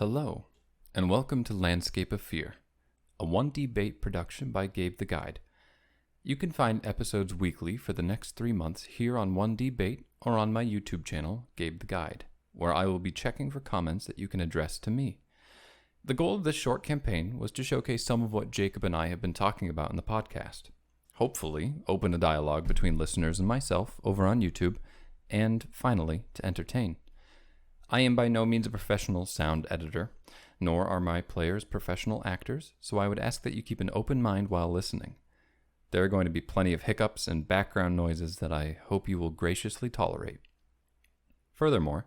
Hello, and welcome to Landscape of Fear, a 1D bait production by Gabe the Guide. You can find episodes weekly for the next 3 months here on 1D bait or on my YouTube channel, Gabe the Guide, where I will be checking for comments that you can address to me. The goal of this short campaign was to showcase some of what Jacob and I have been talking about in the podcast. Hopefully, open a dialogue between listeners and myself over on YouTube, and finally, to entertain. I am by no means a professional sound editor, nor are my players professional actors, so I would ask that you keep an open mind while listening. There are going to be plenty of hiccups and background noises that I hope you will graciously tolerate. Furthermore,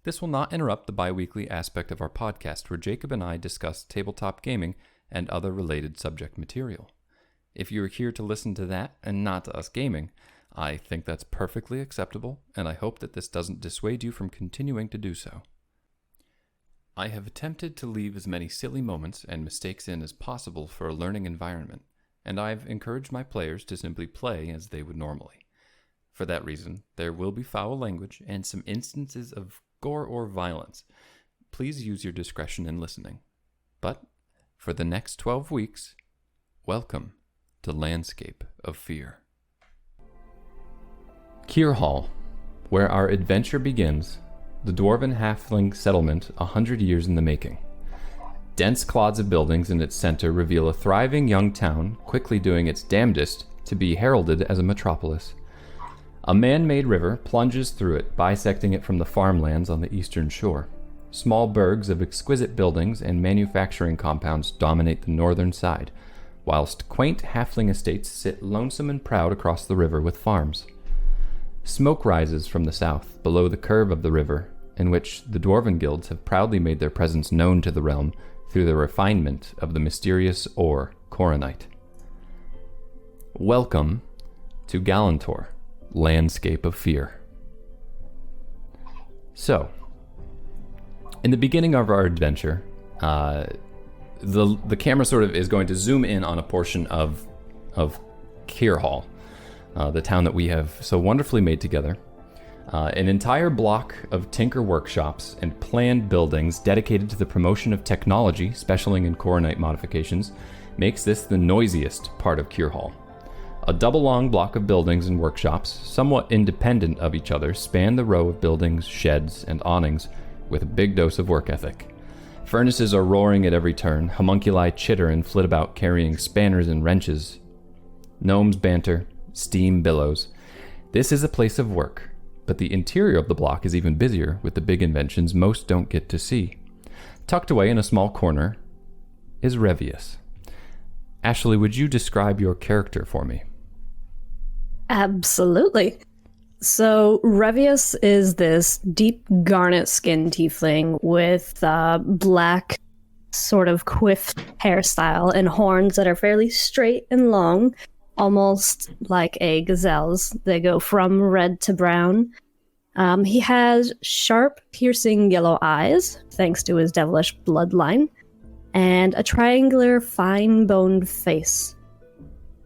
this will not interrupt the bi-weekly aspect of our podcast where Jacob and I discuss tabletop gaming and other related subject material. If you are here to listen to that and not to us gaming, I think that's perfectly acceptable, and I hope that this doesn't dissuade you from continuing to do so. I have attempted to leave as many silly moments and mistakes in as possible for a learning environment, and I've encouraged my players to simply play as they would normally. For that reason, there will be foul language and some instances of gore or violence. Please use your discretion in listening. But, for the next 12 weeks, welcome to Landscape of Fear. Kier Hall, where our adventure begins, the dwarven halfling settlement 100 years in the making. Dense clods of buildings in its center reveal a thriving young town quickly doing its damnedest to be heralded as a metropolis. A man-made river plunges through it, bisecting it from the farmlands on the eastern shore. Small burgs of exquisite buildings and manufacturing compounds dominate the northern side, whilst quaint halfling estates sit lonesome and proud across the river with farms. Smoke rises from the south, below the curve of the river, in which the dwarven guilds have proudly made their presence known to the realm through the refinement of the mysterious ore coronite. Welcome to Galantor, Landscape of Fear. So, in the beginning of our adventure, the camera sort of is going to zoom in on a portion of Kier Hall, the town that we have so wonderfully made together. An entire block of tinker workshops and planned buildings dedicated to the promotion of technology, specialing in coronite modifications, makes this the noisiest part of Kier Hall. A double-long block of buildings and workshops, somewhat independent of each other, span the row of buildings, sheds, and awnings with a big dose of work ethic. Furnaces are roaring at every turn, homunculi chitter and flit about carrying spanners and wrenches. Gnomes banter, steam billows. This is a place of work, but the interior of the block is even busier with the big inventions most don't get to see. Tucked away in a small corner is Revius. Ashley, would you describe your character for me? Absolutely. So Revius is this deep garnet skin tiefling with black sort of quiff hairstyle and horns that are fairly straight and long, almost like a gazelle's. They go from red to brown. He has sharp, piercing yellow eyes, thanks to his devilish bloodline, and a triangular, fine-boned face.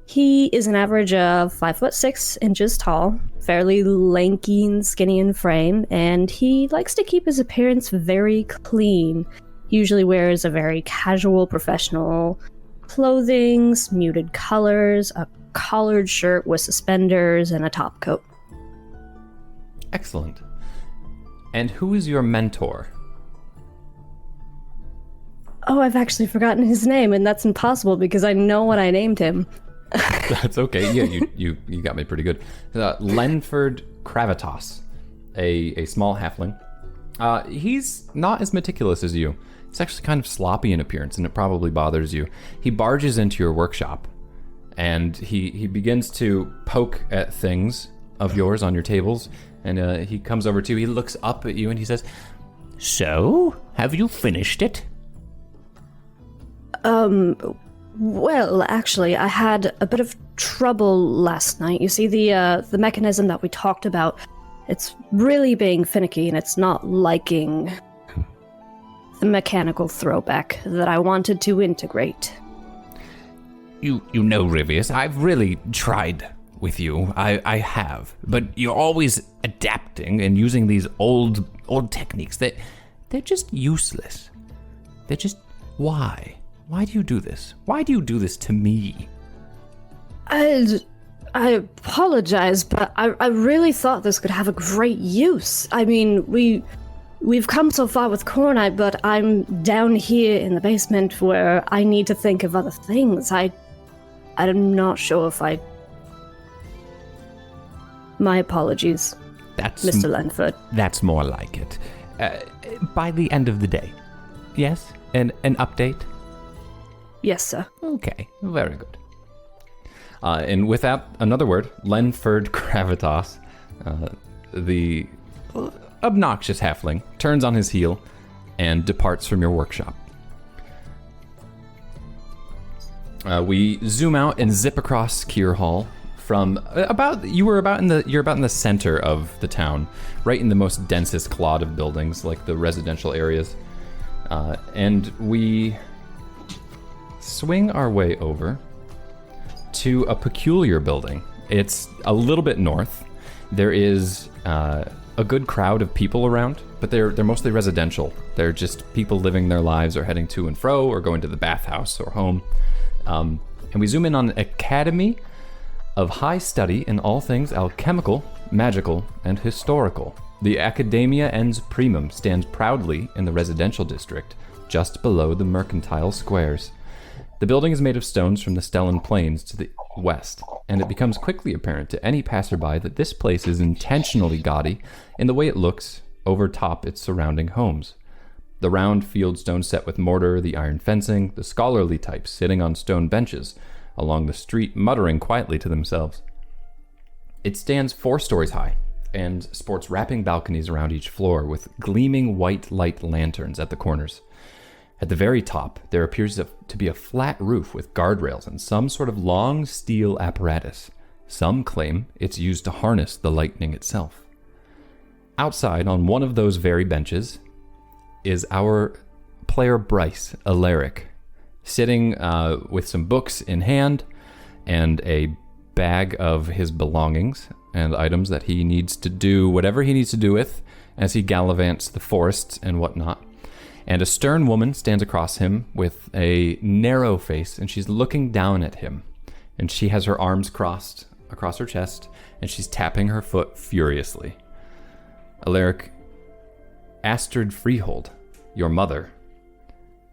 He is an average of 5'6" tall, fairly lanky and skinny in frame, and he likes to keep his appearance very clean. He usually wears a very casual, professional clothing, muted colors, a collared shirt with suspenders, and a top coat. Excellent. And who is your mentor? Oh, I've actually forgotten his name, and that's impossible because I know what I named him. That's okay. Yeah, you got me pretty good. Lenford Cravatos, a small halfling. He's not as meticulous as you. It's actually kind of sloppy in appearance, and it probably bothers you. He barges into your workshop, and he begins to poke at things of yours on your tables, and he comes over to you. He looks up at you, and he says, "So, have you finished it?" Well, actually, I had a bit of trouble last night. You see, the mechanism that we talked about, it's really being finicky, and it's not liking the mechanical throwback that I wanted to integrate. You know, Rivius, I've really tried with you. I have. But you're always adapting and using these old techniques that they're just useless. They're just... Why? Why do you do this? Why do you do this to me? I apologize, but I really thought this could have a great use. I mean, we've come so far with Cornite, but I'm down here in the basement where I need to think of other things. I'm not sure if I... My apologies, Mr. Lanford. That's more like it. By the end of the day. Yes? An update? Yes, sir. Okay, very good. And without another word, Lenford Gravitas, the obnoxious halfling, turns on his heel and departs from your workshop. We zoom out and zip across Kier Hall from you're about in the center of the town, right in the most densest clod of buildings, like the residential areas. And we swing our way over to a peculiar building. It's a little bit north. There is a good crowd of people around, but they're mostly residential. They're just people living their lives or heading to and fro or going to the bathhouse or home. And we zoom in on an academy of high study in all things alchemical, magical, and historical. The Academia Ens Primum stands proudly in the residential district, just below the mercantile squares. The building is made of stones from the Stellan Plains to the west, and it becomes quickly apparent to any passerby that this place is intentionally gaudy in the way it looks over top its surrounding homes. The round field stone set with mortar, the iron fencing, the scholarly types sitting on stone benches along the street muttering quietly to themselves. It stands 4 stories high and sports wrapping balconies around each floor with gleaming white light lanterns at the corners. At the very top, there appears to be a flat roof with guardrails and some sort of long steel apparatus. Some claim it's used to harness the lightning itself. Outside, on one of those very benches, is our player Bryce, Alaric, sitting with some books in hand and a bag of his belongings and items that he needs to do whatever he needs to do with as he gallivants the forests and whatnot. And a stern woman stands across him with a narrow face, and she's looking down at him. And she has her arms crossed across her chest, and she's tapping her foot furiously. Alaric, Astrid Freehold, your mother,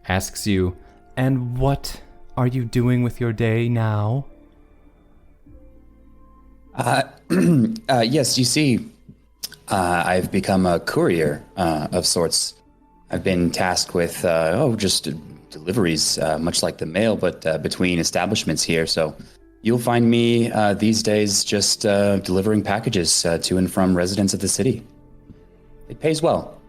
asks you, "And what are you doing with your day now?" Yes, you see, I've become a courier of sorts. I've been tasked with, just deliveries, much like the mail, but between establishments here. So you'll find me these days just delivering packages to and from residents of the city. It pays well.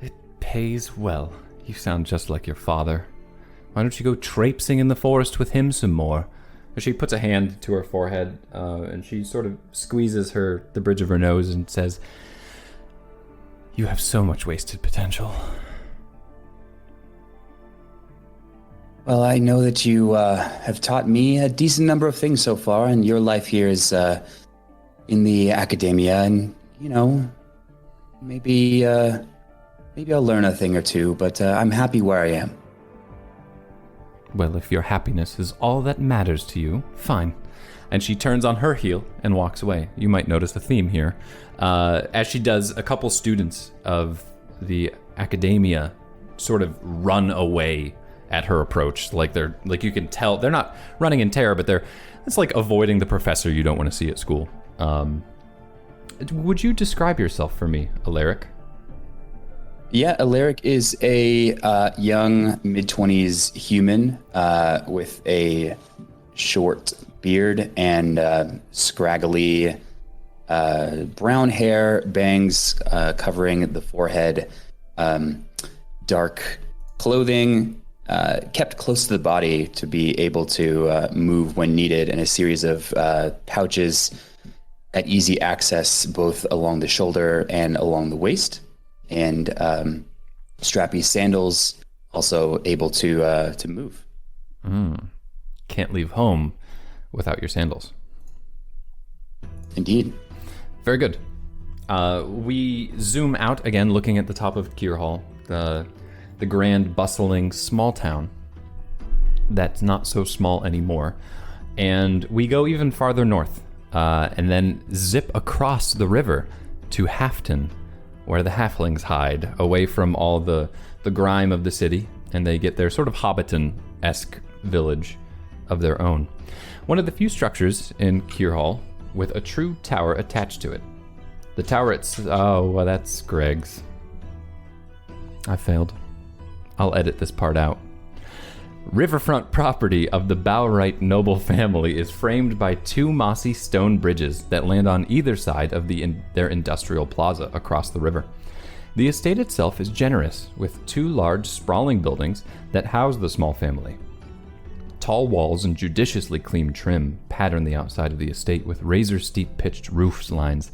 It pays well. You sound just like your father. Why don't you go traipsing in the forest with him some more? She puts a hand to her forehead, and she sort of squeezes the bridge of her nose and says, "You have so much wasted potential." Well, I know that you have taught me a decent number of things so far, and your life here is in the academia, and, maybe I'll learn a thing or two, but I'm happy where I am. Well, if your happiness is all that matters to you, fine. And she turns on her heel and walks away. You might notice a theme here. As she does, a couple students of the academia sort of run away at her approach. Like you can tell, they're not running in terror, but it's like avoiding the professor you don't want to see at school. Would you describe yourself for me, Alaric? Yeah, Alaric is a young, mid-20s human with a short beard and scraggly brown hair, bangs covering the forehead, dark clothing, kept close to the body to be able to move when needed, and a series of pouches at easy access both along the shoulder and along the waist. And strappy sandals, also able to move. Can't leave home without your sandals. Indeed. Very good. We zoom out again, looking at the top of Kier Hall. the grand, bustling, small town that's not so small anymore. And we go even farther north, and then zip across the river to Halfton, where the halflings hide, away from all the grime of the city, and they get their sort of Hobbiton-esque village of their own. One of the few structures in Kierhall with a true tower attached to it. The tower oh, well, that's Greg's. I failed. I'll edit this part out. Riverfront property of the Bowright noble family is framed by 2 mossy stone bridges that land on either side of their industrial plaza across the river. The estate itself is generous, with 2 large, sprawling buildings that house the small family. Tall walls and judiciously clean trim pattern the outside of the estate with razor-steep pitched roof lines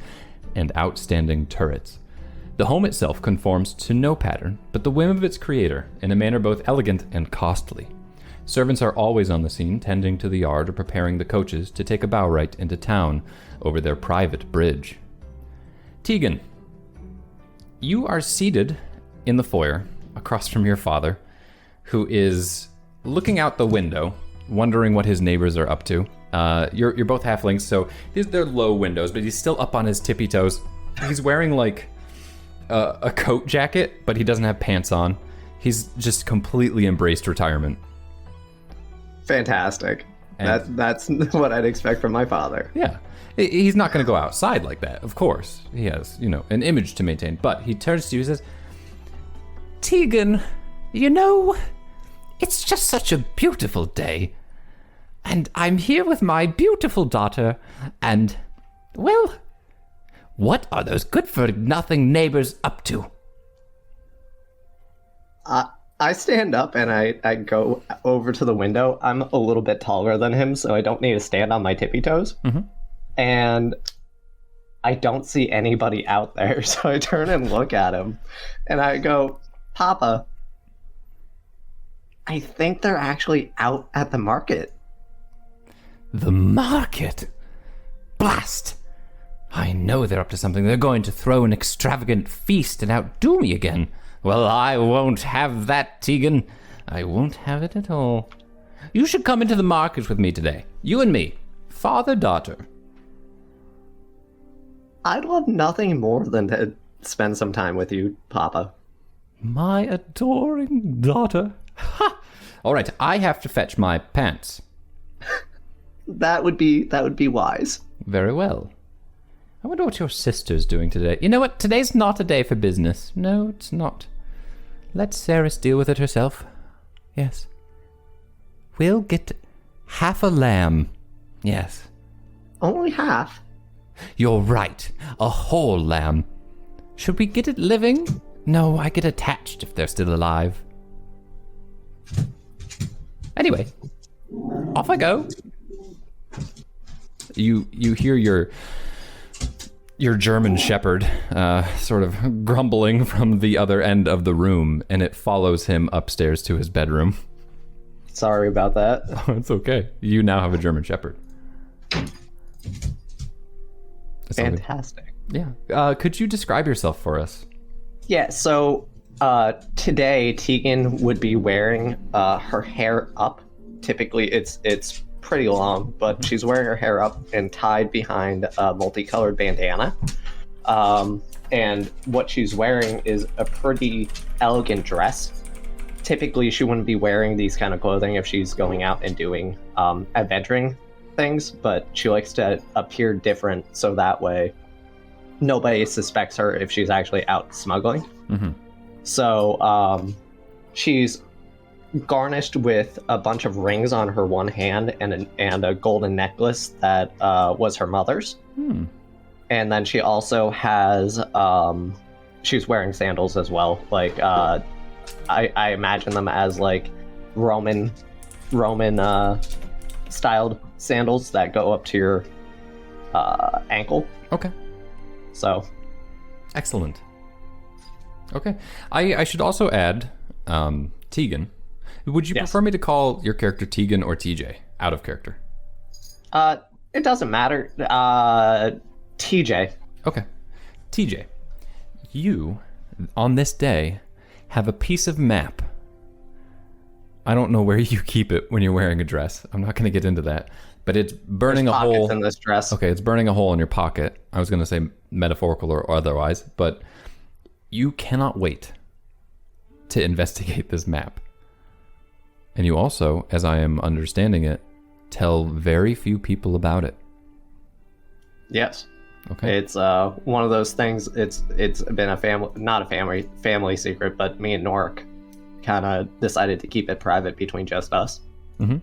and outstanding turrets. The home itself conforms to no pattern, but the whim of its creator, in a manner both elegant and costly. Servants are always on the scene, tending to the yard or preparing the coaches to take a Bowright into town over their private bridge. Tegan, you are seated in the foyer, across from your father, who is looking out the window, wondering what his neighbors are up to. You're both halflings, so they're low windows, but he's still up on his tippy toes. He's wearing like a coat jacket, but he doesn't have pants on. He's just completely embraced retirement. Fantastic. And That's what I'd expect from my father. yeah, he's not going to go outside like that, of course. He has, an image to maintain. But he turns to you and says, Tegan, it's just such a beautiful day. And I'm here with my beautiful daughter, and, well, what are those good-for-nothing neighbors up to? I stand up and I go over to the window. I'm a little bit taller than him, so I don't need to stand on my tippy toes. Mm-hmm. And I don't see anybody out there, so I turn and look at him. And I go, Papa, I think they're actually out at the market. The market? Blast! I know they're up to something. They're going to throw an extravagant feast and outdo me again. Well, I won't have that, Tegan. I won't have it at all. You should come into the market with me today. You and me. Father-daughter. I'd love nothing more than to spend some time with you, Papa. my adoring daughter. Ha! All right, I have to fetch my pants. That would be wise. Very well. I wonder what your sister's doing today. You know what? Today's not a day for business. No, it's not. Let Ceres deal with it herself. Yes. We'll get half a lamb. Yes. Only half? You're right. A whole lamb. Should we get it living? No, I get attached if they're still alive. Anyway, off I go. You hear your German shepherd sort of grumbling from the other end of the room, and it follows him upstairs to his bedroom. Sorry about that. Oh, it's okay. You now have a German shepherd. Fantastic. Yeah. Could you describe yourself for us? Yeah, so today Tegan would be wearing her hair up. Typically it's pretty long, but she's wearing her hair up and tied behind a multicolored bandana. And what she's wearing is a pretty elegant dress. Typically she wouldn't be wearing these kind of clothing if she's going out and doing adventuring things, but she likes to appear different so that way nobody suspects her if she's actually out smuggling. Mm-hmm. So she's garnished with a bunch of rings on her one hand and a golden necklace that was her mother's. And then she also has she's wearing sandals as well. Like I imagine them as like Roman styled sandals that go up to your ankle. Okay. So excellent. Okay. I should also add Tegan. Would you prefer me to call your character Tegan or TJ? Out of character. It doesn't matter. TJ. Okay. TJ, you, on this day, have a piece of map. I don't know where you keep it when you're wearing a dress. I'm not going to get into that. But it's burning There's a pockets hole in this dress. Okay, it's burning a hole in your pocket. I was going to say metaphorical or otherwise, but you cannot wait to investigate this map. And you also, as I am understanding it, tell very few people about it. Yes. Okay. It's one of those things. It's been a family secret, but me and Norik kind of decided to keep it private between just us. Mm-hmm.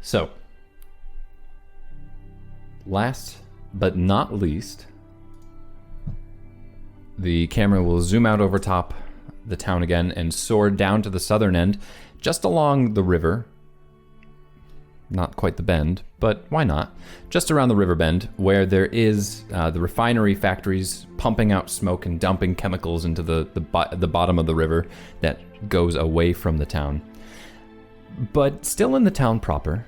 So, last but not least, the camera will zoom out over top the town again and soar down to the southern end, just along the river. Not quite the bend, but why not? Just around the river bend, where there is the refinery factories pumping out smoke and dumping chemicals into the bottom of the river that goes away from the town. But still in the town proper,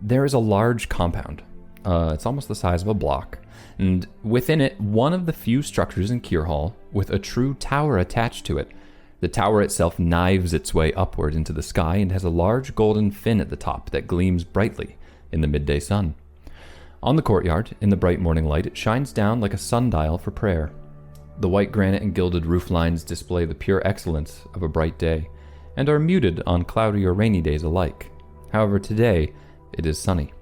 there is a large compound. It's almost the size of a block. And within it, one of the few structures in Kier Hall with a true tower attached to it. The tower itself knives its way upward into the sky and has a large golden fin at the top that gleams brightly in the midday sun. On the courtyard, in the bright morning light, it shines down like a sundial for prayer. The white granite and gilded roof lines display the pure excellence of a bright day, and are muted on cloudy or rainy days alike. However, today it is sunny.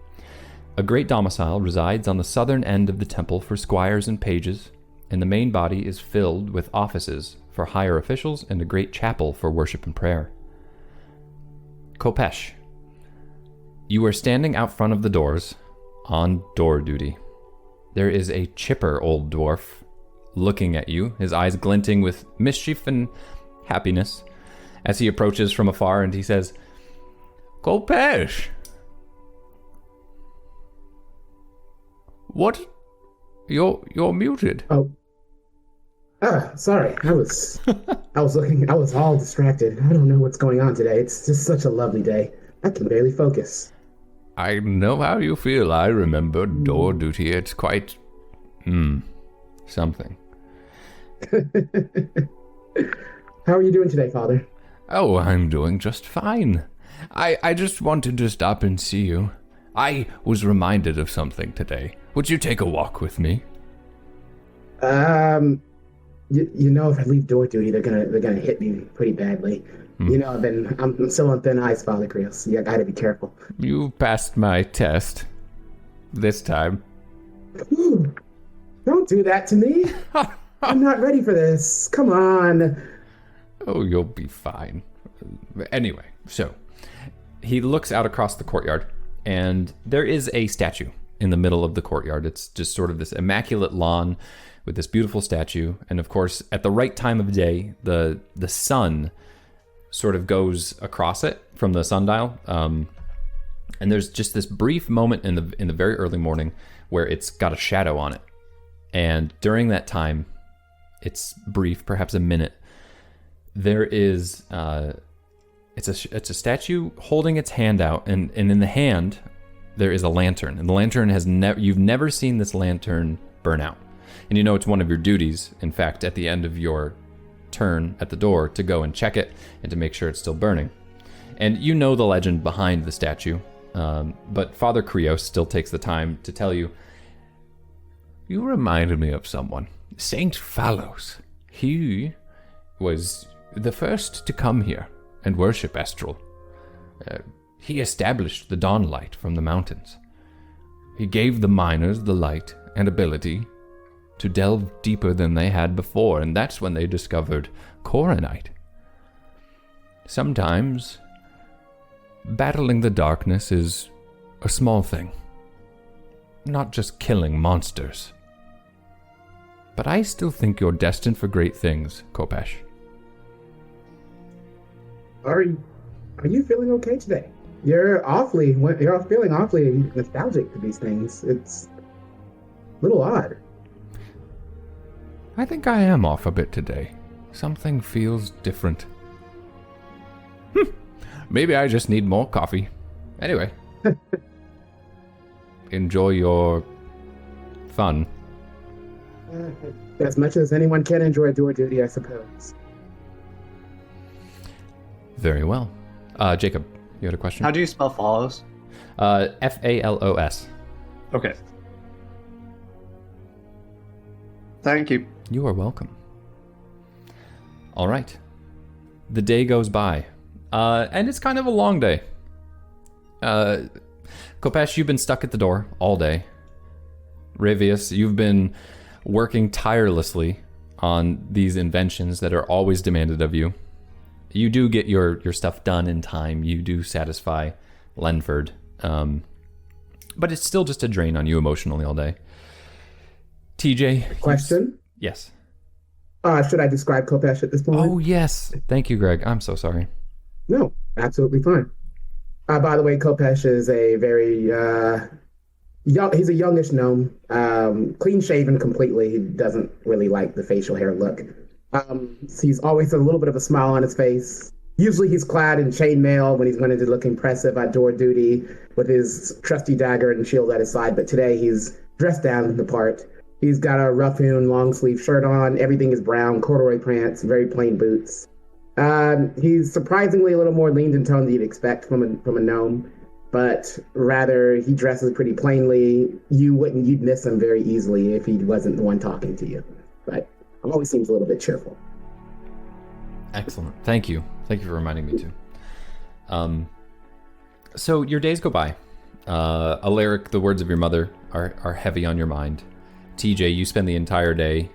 A great domicile resides on the southern end of the temple for squires and pages, and the main body is filled with offices for higher officials and a great chapel for worship and prayer. Kopesh, you are standing out front of the doors on door duty. There is a chipper old dwarf looking at you, his eyes glinting with mischief and happiness as he approaches from afar, and he says, "Kopesh! What? You're muted." Oh. Sorry. I was looking. I was all distracted. I don't know what's going on today. It's just such a lovely day. I can barely focus. I know how you feel. I remember door duty. It's quite, something. How are you doing today, Father? Oh, I'm doing just fine. I just wanted to stop and see you. I was reminded of something today. Would you take a walk with me? You know, if I leave door duty, they're gonna hit me pretty badly. You know, I'm still on thin ice, Father Krios. You gotta be careful. You passed my test. This time. Ooh, don't do that to me. I'm not ready for this. Come on. Oh, you'll be fine. Anyway, so he looks out across the courtyard, and there is a statue in the middle of the courtyard. It's just sort of this immaculate lawn with this beautiful statue, and of course, at the right time of day, the sun sort of goes across it from the sundial, and there's just this brief moment in the very early morning where it's got a shadow on it, and during that time, it's brief, perhaps a minute. There is it's a statue holding its hand out, and in the hand there is a lantern, and the lantern has you've never seen this lantern burn out. And you know it's one of your duties, in fact, at the end of your turn at the door, to go and check it and to make sure it's still burning. And you know the legend behind the statue, but Father Krios still takes the time to tell you, you reminded me of someone, Saint Phallos. He was the first to come here and worship Estral. He established the dawn light from the mountains. He gave the miners the light and ability to delve deeper than they had before, and that's when they discovered Coronite. Sometimes, battling the darkness is a small thing, not just killing monsters. But I still think you're destined for great things, Kopesh. Are you feeling okay today? You're feeling awfully nostalgic to these things. It's a little odd. I think I am off a bit today. Something feels different. Maybe I just need more coffee. Anyway. Enjoy your fun. As much as anyone can enjoy door duty, I suppose. Very well. Jacob, you had a question? How do you spell follows? Falos. Okay. Thank you. You are welcome. All right. The day goes by, and it's kind of a long day. Kopesh, you've been stuck at the door all day. Ravius, you've been working tirelessly on these inventions that are always demanded of you. You do get your stuff done in time. You do satisfy Lenford. But it's still just a drain on you emotionally all day. TJ? Question? Yes. Should I describe Kopesh at this point? Oh, yes. Thank you, Greg. I'm so sorry. No, absolutely fine. By the way, Kopesh is a very young. He's a youngish gnome, clean shaven completely. He doesn't really like the facial hair look. He's always a little bit of a smile on his face. Usually he's clad in chainmail when he's going to look impressive at door duty with his trusty dagger and shield at his side. But today he's dressed down the part. He's got a rough-hewn long-sleeve shirt on. Everything is brown, corduroy pants, very plain boots. He's surprisingly a little more lean in tone than you'd expect from a gnome, but rather he dresses pretty plainly. You'd miss him very easily if he wasn't the one talking to you. But always seems a little bit cheerful. Excellent. Thank you. Thank you for reminding me too. So your days go by. Alaric, the words of your mother are heavy on your mind. TJ, you spend the entire day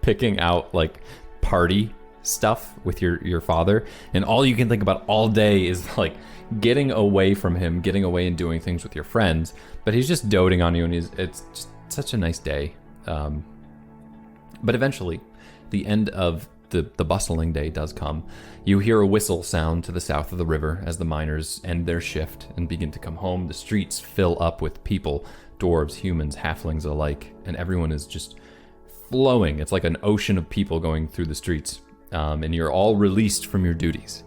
picking out like party stuff with your father, and all you can think about all day is like getting away from him, getting away and doing things with your friends. But he's just doting on you, and it's just such a nice day. But eventually, the end of the bustling day does come. You hear a whistle sound to the south of the river as the miners end their shift and begin to come home. The streets fill up with people, dwarves, humans, halflings alike, and everyone is just flowing. It's like an ocean of people going through the streets, and you're all released from your duties.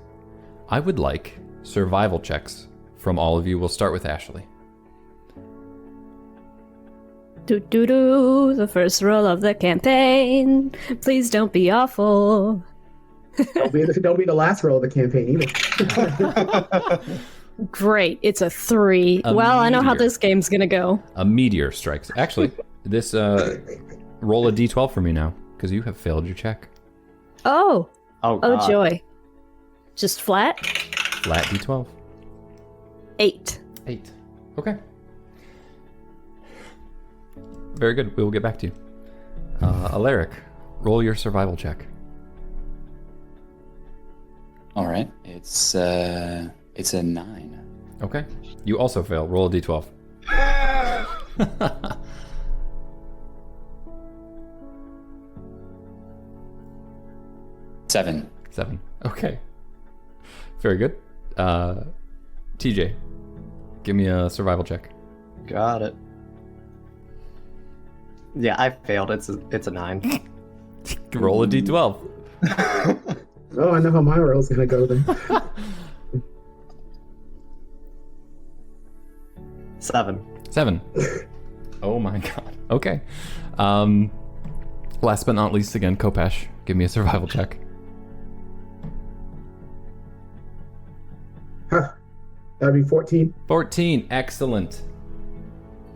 I would like survival checks from all of you. We'll start with Ashley. The first roll of the campaign. Please don't be awful. Don't be the last roll of the campaign either. Great, it's a 3. Well, I know how this game's gonna go. A meteor strikes. Actually, this roll a d12 for me now, because you have failed your check. Oh God. joy. Just flat? Flat d12. 8. 8. Okay. Very good. We will get back to you. Alaric, roll your survival check. All right, it's a 9. Okay. You also fail. Roll a d12. Seven. 7. Okay. Very good. TJ, give me a survival check. Got it. Yeah, I failed. It's a 9. Roll a d12. Oh, I know how my roll's gonna go then. 7. 7. Oh my god. Okay. Last but not least, again, Kopesh, give me a survival check. Huh. That'd be 14. 14. Excellent.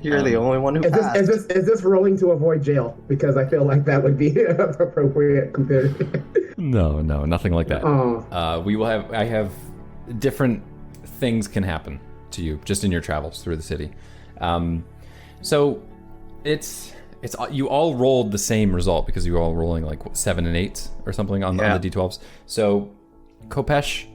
You're the only one who passed. Is this rolling to avoid jail? Because I feel like that would be appropriate compared. No, nothing like that. Oh. I have different things can happen to you just in your travels through the city. So it's you all rolled the same result because you were all rolling like 7 and 8 or something on the d12s. So Kopesh,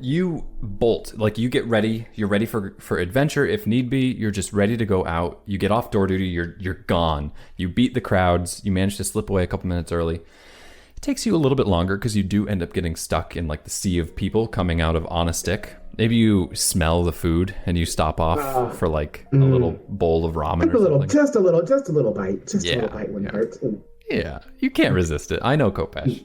you bolt, like you get ready. You're ready for adventure if need be. You're just ready to go out. You get off door duty. You're gone. You beat the crowds. You manage to slip away a couple minutes early. It takes you a little bit longer because you do end up getting stuck in like the sea of people coming out of on a stick. Maybe you smell the food and you stop off for like a little bowl of ramen or something. Just a little bite. Just a little bite wouldn't hurt. Yeah, you can't resist it. I know, Kopesh.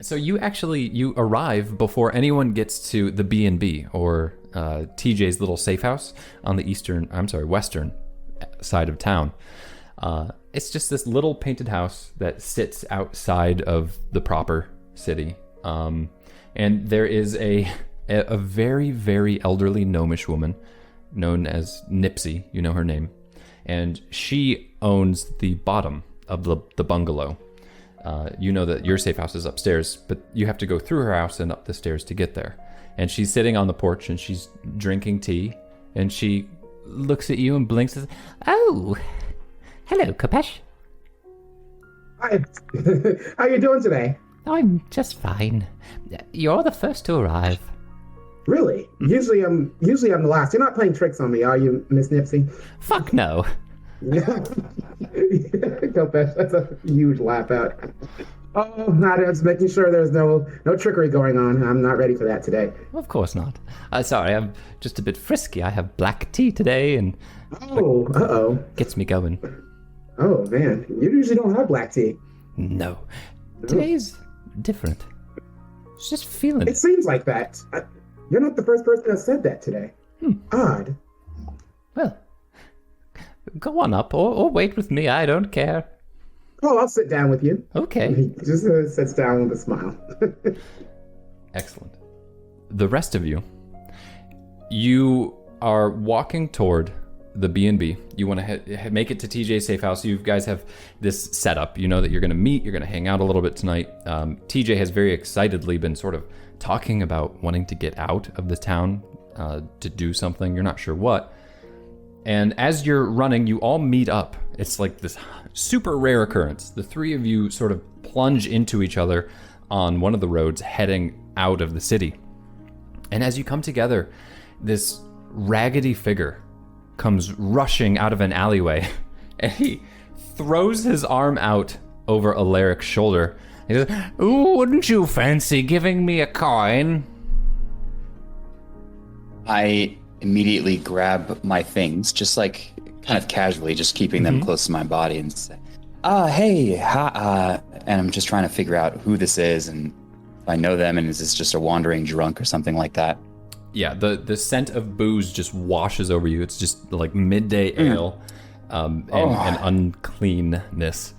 So you arrive before anyone gets to the B&B or TJ's little safe house on the western side of town. It's just this little painted house that sits outside of the proper city. And there is a very, very elderly gnomish woman known as Nipsey, you know her name. And she owns the bottom of the bungalow. You know that your safe house is upstairs, but you have to go through her house and up the stairs to get there. And she's sitting on the porch and she's drinking tea, and she looks at you and blinks and says, "Oh, hello, Kopesh." Hi. How you doing today? I'm just fine. You're the first to arrive. Really? Usually I'm the last. You're not playing tricks on me, are you, Miss Nipsey? Fuck no. Kopesh, that's a huge laugh out. Oh, not just making sure there's no trickery going on. I'm not ready for that today. Of course not. Sorry, I'm just a bit frisky. I have black tea today, and gets me going. Oh man, you usually don't have black tea. No, today's different. It's just feeling It seems like that. You're not the first person that said that today. Odd. Well, go on up, or wait with me. I don't care. Oh, I'll sit down with you. Okay. He just sits down with a smile. Excellent. The rest of you are walking toward the B&B. You want to make it to TJ's safe house. You guys have this setup. You know that you're going to meet. You're going to hang out a little bit tonight. TJ has very excitedly been sort of talking about wanting to get out of the town to do something. You're not sure what. And as you're running, you all meet up. It's like this super rare occurrence. The three of you sort of plunge into each other on one of the roads heading out of the city. And as you come together, this raggedy figure comes rushing out of an alleyway, and he throws his arm out over Alaric's shoulder. He says, "Ooh, wouldn't you fancy giving me a coin?" I immediately grab my things, just like kind of casually, just keeping them close to my body, and say, hey, and I'm just trying to figure out who this is and if I know them, and is this just a wandering drunk or something like that? Yeah, the scent of booze just washes over you. It's just like midday ale and uncleanness.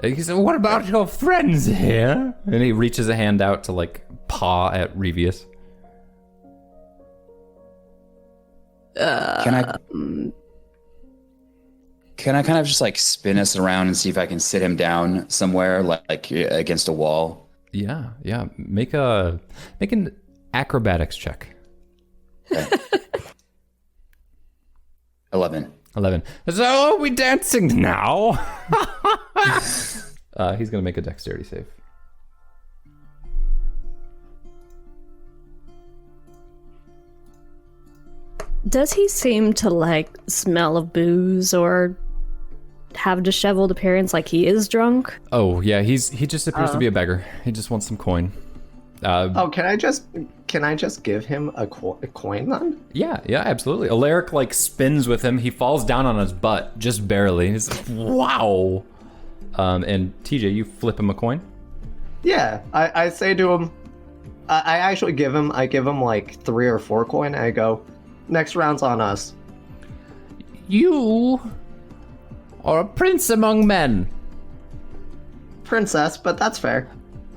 He said, "What about your friends here?" And he reaches a hand out to like paw at Revius. Can I kind of just like spin us around and see if I can sit him down somewhere, like against a wall? Yeah. Make an acrobatics check. Okay. 11. So are we dancing now? He's gonna make a dexterity save. Does he seem to like smell of booze or have disheveled appearance, like he is drunk? Oh yeah, he just appears to be a beggar. He just wants some coin. Can I just give him a coin then? Yeah, absolutely. Alaric like spins with him. He falls down on his butt, just barely. He's like, wow. And TJ, you flip him a coin? Yeah, I say to him, I actually give him like 3 or 4 coin. I go, next round's on us. You are a prince among men. Princess, but that's fair.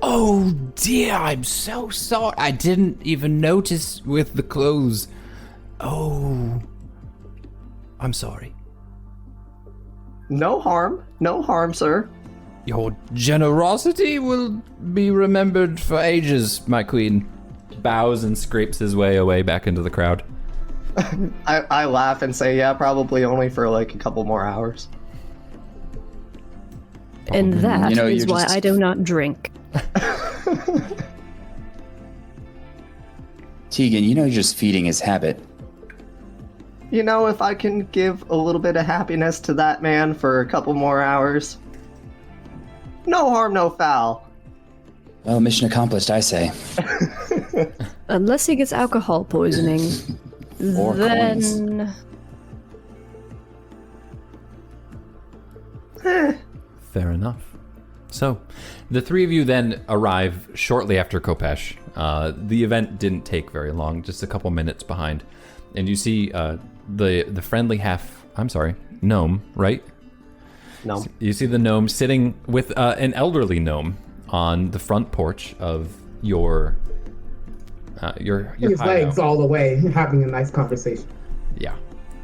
Oh dear, I'm so sorry. I didn't even notice with the clothes. Oh, I'm sorry. No harm, sir. Your generosity will be remembered for ages, my queen. Bows and scrapes his way away back into the crowd. I laugh and say, yeah, probably only for like a couple more hours. And that is why just... I do not drink. Tegan, you're just feeding his habit. If I can give a little bit of happiness to that man for a couple more hours, no harm, no foul. Well, mission accomplished, I say. Unless he gets alcohol poisoning, Or coins. then... Fair enough. So, the three of you then arrive shortly after Kopesh. The event didn't take very long, just a couple minutes behind. And you see the friendly gnome, right? gnome. You see the gnome sitting with an elderly gnome on the front porch of your His legs hideout. all the way, having a nice conversation. Yeah,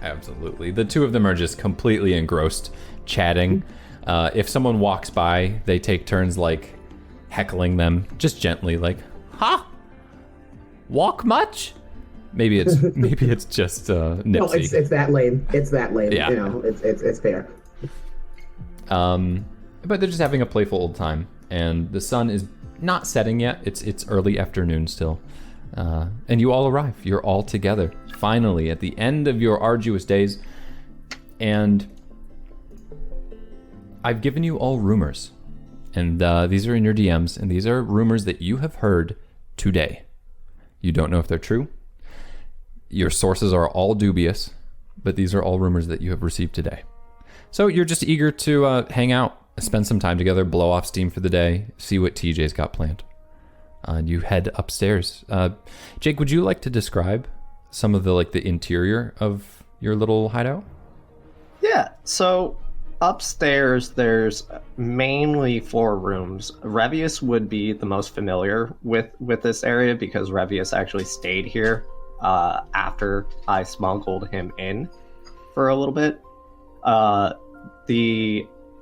absolutely. The two of them are just completely engrossed, chatting. If someone walks by, they take turns like heckling them, just gently, like, "Ha! Walk much?" Maybe it's just Nipsey. No, it's that lame. It's that lame. Yeah. You know, it's fair. But they're just having a playful old time, and the sun is not setting yet. It's early afternoon still, and you all arrive. You're all together finally at the end of your arduous days, and I've given you all rumors, and these are in your DMs, and these are rumors that you have heard today. You don't know if they're true. Your sources are all dubious, but these are all rumors that you have received today. So you're just eager to hang out, spend some time together, blow off steam for the day, see what TJ's got planned. And you head upstairs. Jake, would you like to describe some of the interior of your little hideout? Yeah, so upstairs there's mainly 4 rooms. Revius would be the most familiar with this area because Revius actually stayed here after I smuggled him in for a little bit.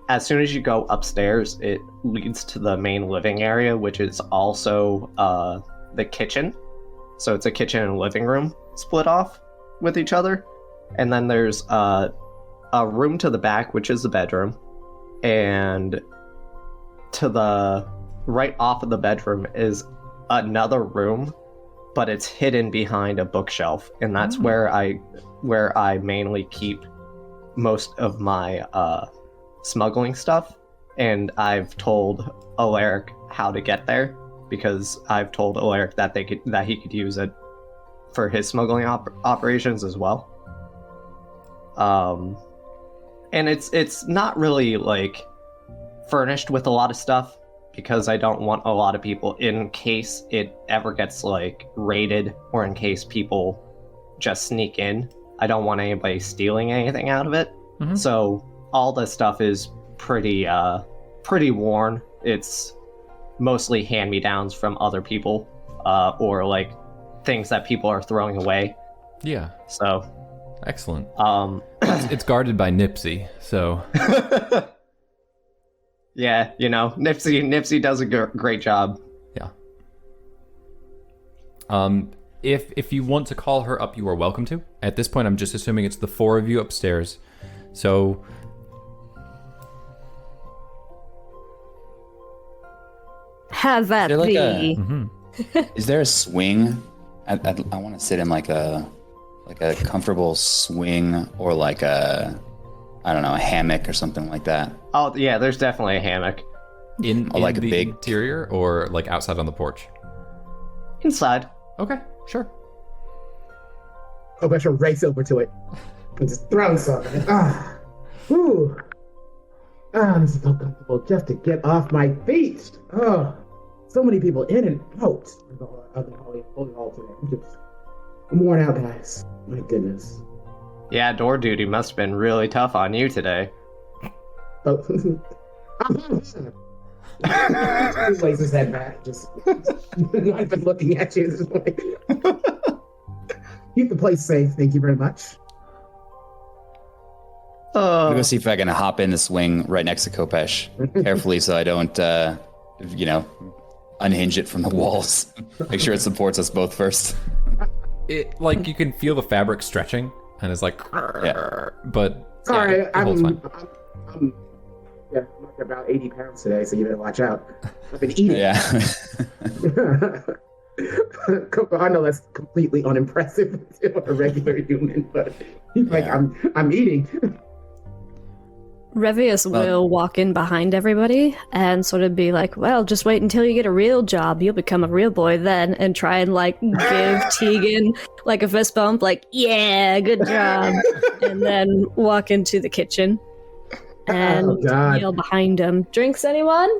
As soon as you go upstairs, it leads to the main living area, which is also the kitchen. So it's a kitchen and living room split off with each other. And then there's a room to the back, which is the bedroom. And to the right off of the bedroom is another room, but it's hidden behind a bookshelf. And that's where I mainly keep most of my smuggling stuff, and I've told Alaric how to get there because I've told Alaric that he could use it for his smuggling operations as well. And it's not really furnished with a lot of stuff because I don't want a lot of people in case it ever gets raided or in case people just sneak in. I don't want anybody stealing anything out of it. Mm-hmm. So all the stuff is pretty worn. It's mostly hand-me-downs from other people, or things that people are throwing away. Yeah. So excellent. It's guarded by Nipsey, so yeah, Nipsey does a great job. Yeah. If you want to call her up, you are welcome to. At this point, I'm just assuming it's the 4 of you upstairs. So have that be. Is there a swing? I want to sit in a comfortable swing or a hammock or something like that. Oh yeah, there's definitely a hammock in a the big interior or outside on the porch. Inside. Okay, sure. Oh, I should race over to it and just throw something. Whew. This is so comfortable just to get off my feet. Oh, so many people in and out of the holy hall today. I'm worn out, guys. My goodness. Yeah, door duty must have been really tough on you today. Oh. He lays his head back, just not even looking at you. Keep the place safe, thank you very much. I'm gonna see if I can hop in the swing right next to Kopesh carefully so I don't, unhinge it from the walls. Make sure it supports us both first. It you can feel the fabric stretching, and it's yeah. But sorry, yeah, I'm about 80 pounds today, so you better watch out. I've been eating. Yeah. I know that's completely unimpressive to a regular human, but he's I'm eating. Revius will walk in behind everybody and sort of be like, well, just wait until you get a real job. You'll become a real boy then, and try and give Tegan a fist bump, yeah, good job. And then walk into the kitchen and kneel behind him. Drinks, anyone?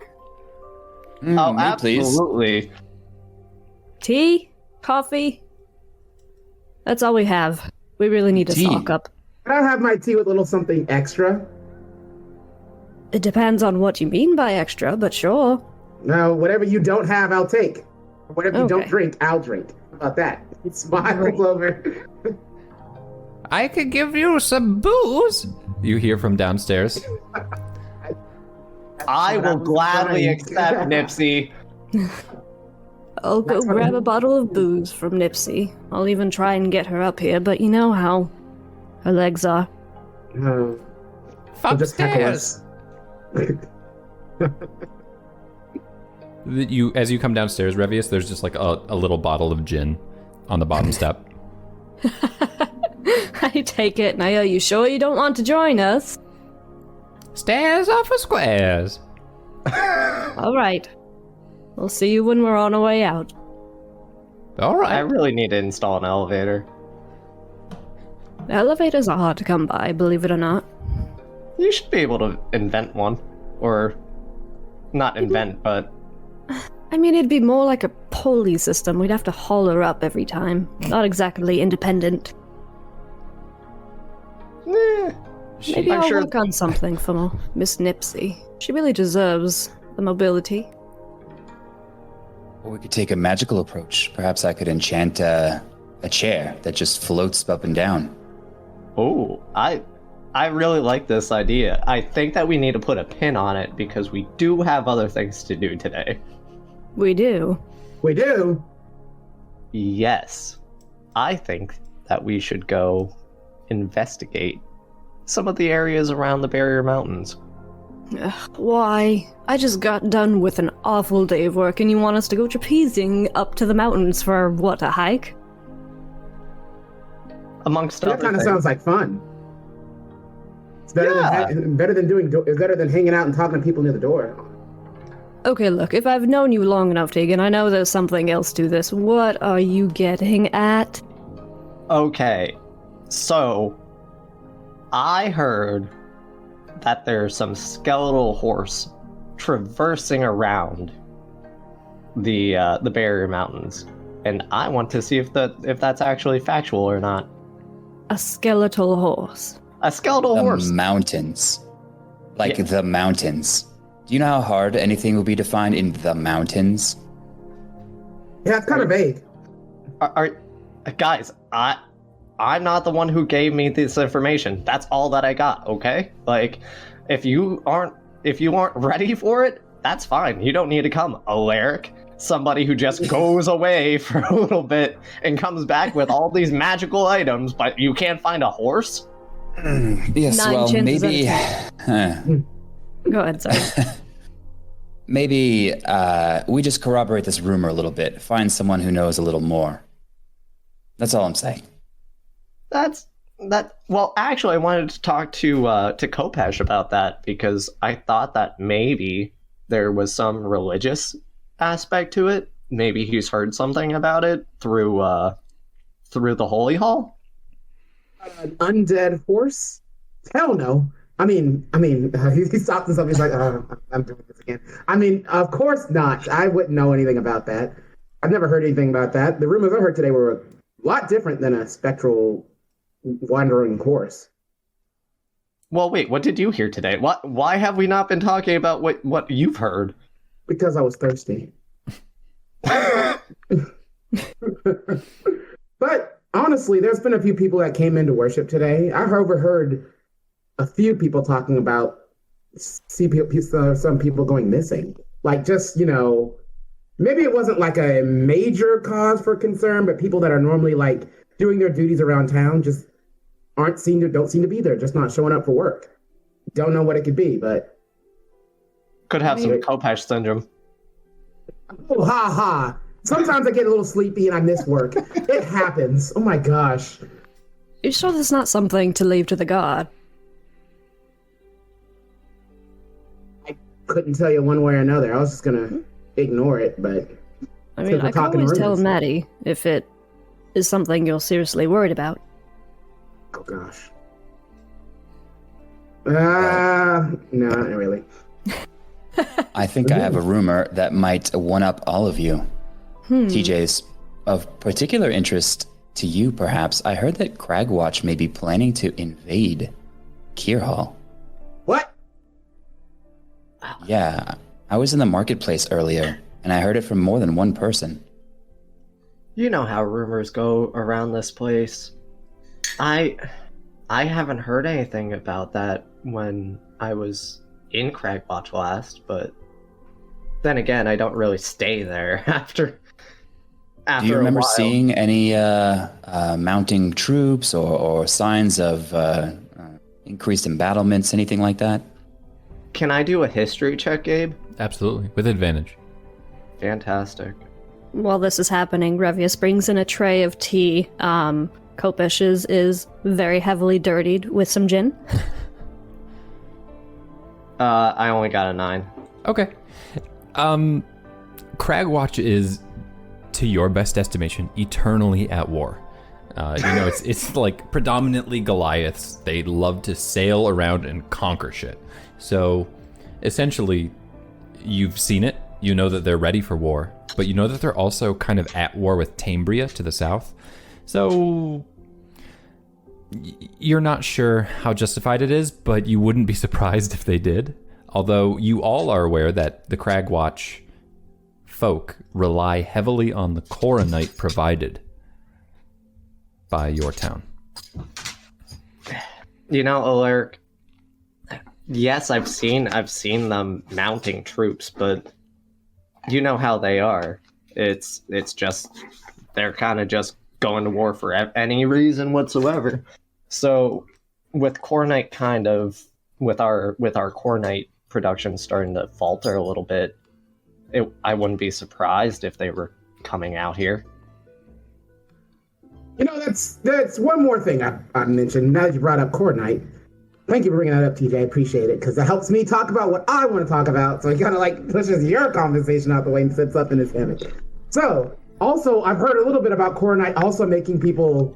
Oh, absolutely. Please. Tea? Coffee? That's all we have. We really need to stock up. I'll have my tea with a little something extra. It depends on what you mean by extra, but sure. No, whatever you don't have, I'll take. Whatever you don't Okay. drink, I'll drink. How about that? He smiles over. I could give you some booze. You hear from downstairs. I will gladly accept, Nipsey. I'll go That's what grab I- a bottle of booze from Nipsey. I'll even try and get her up here, but you know how her legs are. He'll just heckle us. As you come downstairs, Revius, there's just like a little bottle of gin on the bottom step. I take it, and are you sure you don't want to join us? Stairs are for squares. All right. We'll see you when we're on our way out. All I right. really need to install an elevator. Elevators are hard to come by, believe it or not. You should be able to invent one. Or, not invent, but... I mean, it'd be more like a pulley system. We'd have to haul her up every time. Not exactly independent. Maybe I'm I'll sure- work on something for Miss Nipsey. She really deserves the mobility. Or we could take a magical approach. Perhaps I could enchant a chair that just floats up and down. Oh, I really like this idea. I think that we need to put a pin on it because we do have other things to do today. We do. We do. Yes. I think that we should go investigate some of the areas around the Barrier Mountains. Ugh, why? I just got done with an awful day of work and you want us to go trapezing up to the mountains for, what, a hike? Amongst That other kind of things. sounds like fun. It's better than hanging out and talking to people near the door. Okay, look, if I've known you long enough, Tegan, I know there's something else to this. What are you getting at? Okay, so I heard that there's some skeletal horse traversing around the Barrier Mountains, and I want to see if that's actually factual or not. A skeletal horse. A skeletal The horse. mountains. Like Yeah. the mountains. Do you know how hard anything will be to find in the mountains? Yeah, it's kind of vague. Guys, I'm not the one who gave me this information. That's all that I got, okay? Like, if you aren't ready for it, that's fine. You don't need to come. Alaric, somebody who just goes away for a little bit and comes back with all these magical items, but you can't find a horse? Yes, 9 well, chances out of maybe. 10. Go ahead, sorry. Maybe we just corroborate this rumor a little bit. Find someone who knows a little more. That's all I'm saying. Well, actually, I wanted to talk to Kopesh about that because I thought that maybe there was some religious aspect to it. Maybe he's heard something about it through the Holy Hall. An undead horse? Hell no. He stopped himself. He's like, I'm doing this again. I mean, of course not. I wouldn't know anything about that. I've never heard anything about that. The rumors I heard today were a lot different than a spectral wandering horse. Well, wait, what did you hear today? Why have we not been talking about what you've heard? Because I was thirsty. But honestly, there's been a few people that came into worship today. I've overheard a few people talking about some people going missing. Like, just, maybe it wasn't like a major cause for concern, but people that are normally like doing their duties around town just don't seem to be there, just not showing up for work. Don't know what it could be, but Could have some Kopesh syndrome. oh, ha ha. Sometimes I get a little sleepy and I miss work. It happens. Oh my gosh. You sure that's not something to leave to the god? Couldn't tell you one way or another. I was just gonna ignore it, but I mean, I can talking always tell rumors. Maddie if it is something you're seriously worried about. oh gosh. No, not really. I think I have a rumor that might one-up all of you. TJ's of particular interest to you, perhaps. I heard that Cragwatch may be planning to invade Keir Hall. What? Yeah, I was in the marketplace earlier, and I heard it from more than one person. You know how rumors go around this place. I haven't heard anything about that when I was in Cragwatch last, but then again, I don't really stay there after. Do you remember a while. seeing any mounting troops or signs of increased embattlements, anything like that? Can I do a history check, Gabe? Absolutely, with advantage. Fantastic. While this is happening, Revius brings in a tray of tea. Kopesh's is very heavily dirtied with some gin. I only got a 9. Okay. Cragwatch is, to your best estimation, eternally at war. It's like predominantly Goliaths. They love to sail around and conquer shit. So, essentially, you've seen it. You know that they're ready for war, but you know that they're also kind of at war with Tambria to the south. So, you're not sure how justified it is, but you wouldn't be surprised if they did. Although you all are aware that the Cragwatch folk rely heavily on the coronite provided by your town. You know, Alaric, yes, I've seen them mounting troops, but you know how they are. It's just they're kind of just going to war for any reason whatsoever. So with Coronite with our Coronite production starting to falter a little bit, I wouldn't be surprised if they were coming out here. You know, that's one more thing I mentioned. Now that you brought up Coronite, thank you for bringing that up, TJ. I appreciate it, because that helps me talk about what I want to talk about. So it kind of like pushes your conversation out the way and sits up in his hammock. So, also, I've heard a little bit about Coronite also making people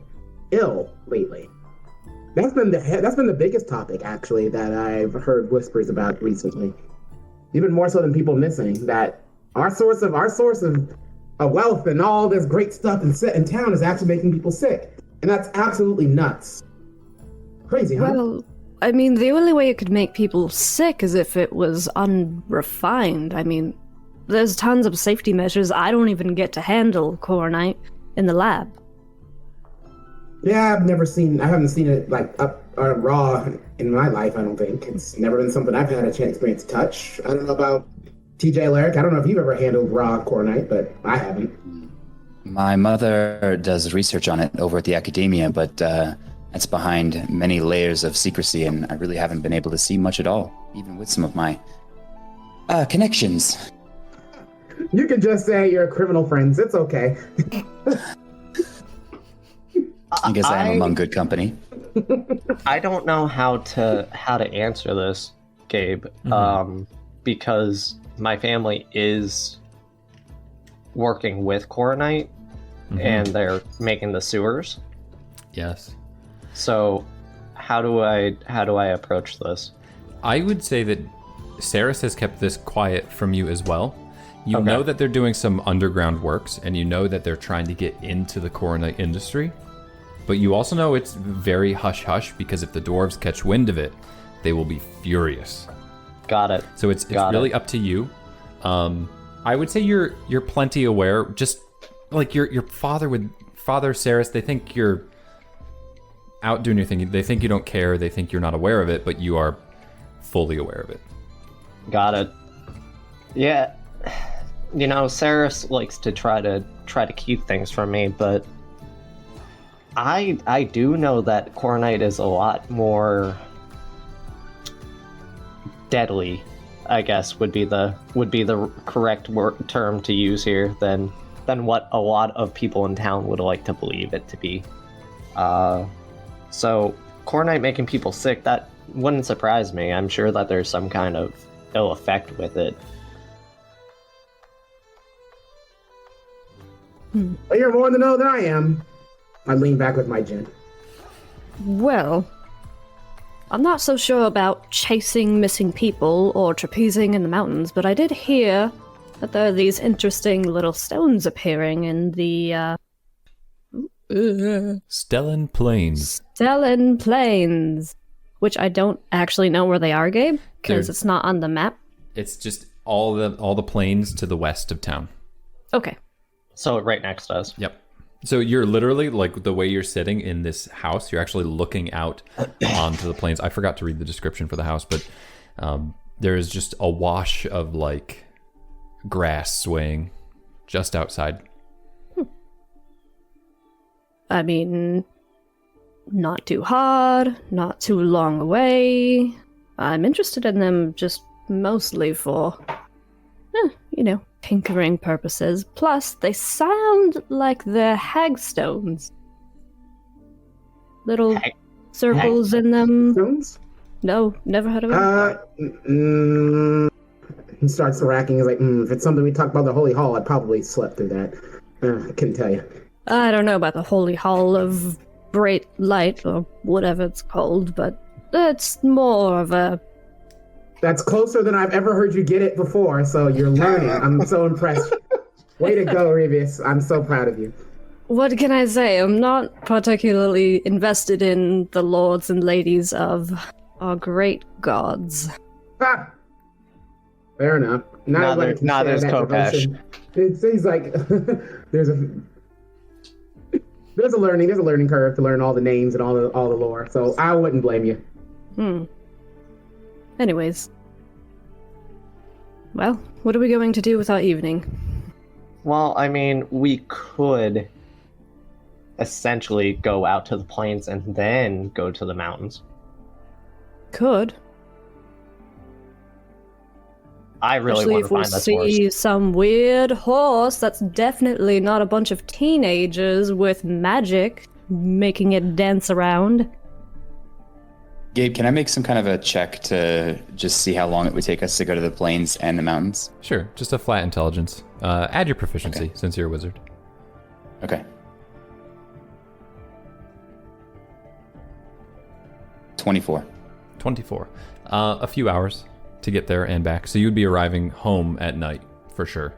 ill lately. That's been the biggest topic, actually, that I've heard whispers about recently. Even more so than people missing that our source of wealth and all this great stuff in town is actually making people sick, and that's absolutely nuts. Crazy, huh? Well, I mean, the only way it could make people sick is if it was unrefined. I mean, there's tons of safety measures. I don't even get to handle Coronite in the lab. Yeah, I haven't seen it like up raw in my life, I don't think. It's never been something I've had a chance to touch. I don't know about TJ Lyric. I don't know if you've ever handled raw Coronite, but I haven't. My mother does research on it over at the academia, but that's behind many layers of secrecy, and I really haven't been able to see much at all, even with some of my connections. You can just say you're criminal friends. It's okay. I guess I am among good company. I don't know how to answer this, Gabe, because my family is working with Coronite, and they're making the sewers. Yes. So, how do I approach this? I would say that Saris has kept this quiet from you as well. You Okay. know that they're doing some underground works, and you know that they're trying to get into the Coronite industry. But you also know it's very hush-hush, because if the dwarves catch wind of it, they will be furious. Got it. So it's really up to you. I would say you're plenty aware. Just like your father Saris, they think you're out doing your thing. They think you don't care. They think you're not aware of it, but you are fully aware of it. Got it. Yeah, you know, Saris likes to try to keep things from me, but I do know that Coronite is a lot more deadly, I guess would be the correct term to use here than what a lot of people in town would like to believe it to be. So Coronite making people sick, that wouldn't surprise me. I'm sure that there's some kind of ill effect with it. Well, you're more in the know than I am. I lean back with my gin. Well, I'm not so sure about chasing missing people or trapezing in the mountains, but I did hear that there are these interesting little stones appearing in the, Stellan Plains. Stellan Plains, which I don't actually know where they are, Gabe, because They're- it's not on the map. It's just all the plains to the west of town. Okay. So right next to us. Yep. So you're literally, like, the way you're sitting in this house, you're actually looking out onto the plains. I forgot to read the description for the house, but there is just a wash of, like, grass swaying just outside. I mean, not too hard, not too long away. I'm interested in them just mostly for, tinkering purposes. Plus, they sound like they're hagstones. Little circles in them. Stones? No, never heard of it. He starts racking. He's like, if it's something we talked about the Holy Hall, I probably slept through that. I couldn't tell you. I don't know about the Holy Hall of Great Light, or whatever it's called, but it's more of a... That's closer than I've ever heard you get it before, so you're learning. I'm so impressed. Way to go, Revius. I'm so proud of you. What can I say? I'm not particularly invested in the lords and ladies of our great gods. Ah! Fair enough. Neither is Kopesh. It seems like there's a learning curve to learn all the names and all the lore. So I wouldn't blame you. Anyways. Well, what are we going to do with our evening? Well, I mean, we could essentially go out to the plains and then go to the mountains. Could. I really want to find this Especially if we see some weird horse that's definitely not a bunch of teenagers with magic making it dance around. Gabe, can I make some kind of a check to just see how long it would take us to go to the plains and the mountains? Sure, just a flat intelligence. Add your proficiency, since you're a wizard. Okay. 24. 24. A few hours to get there and back. So you'd be arriving home at night, for sure.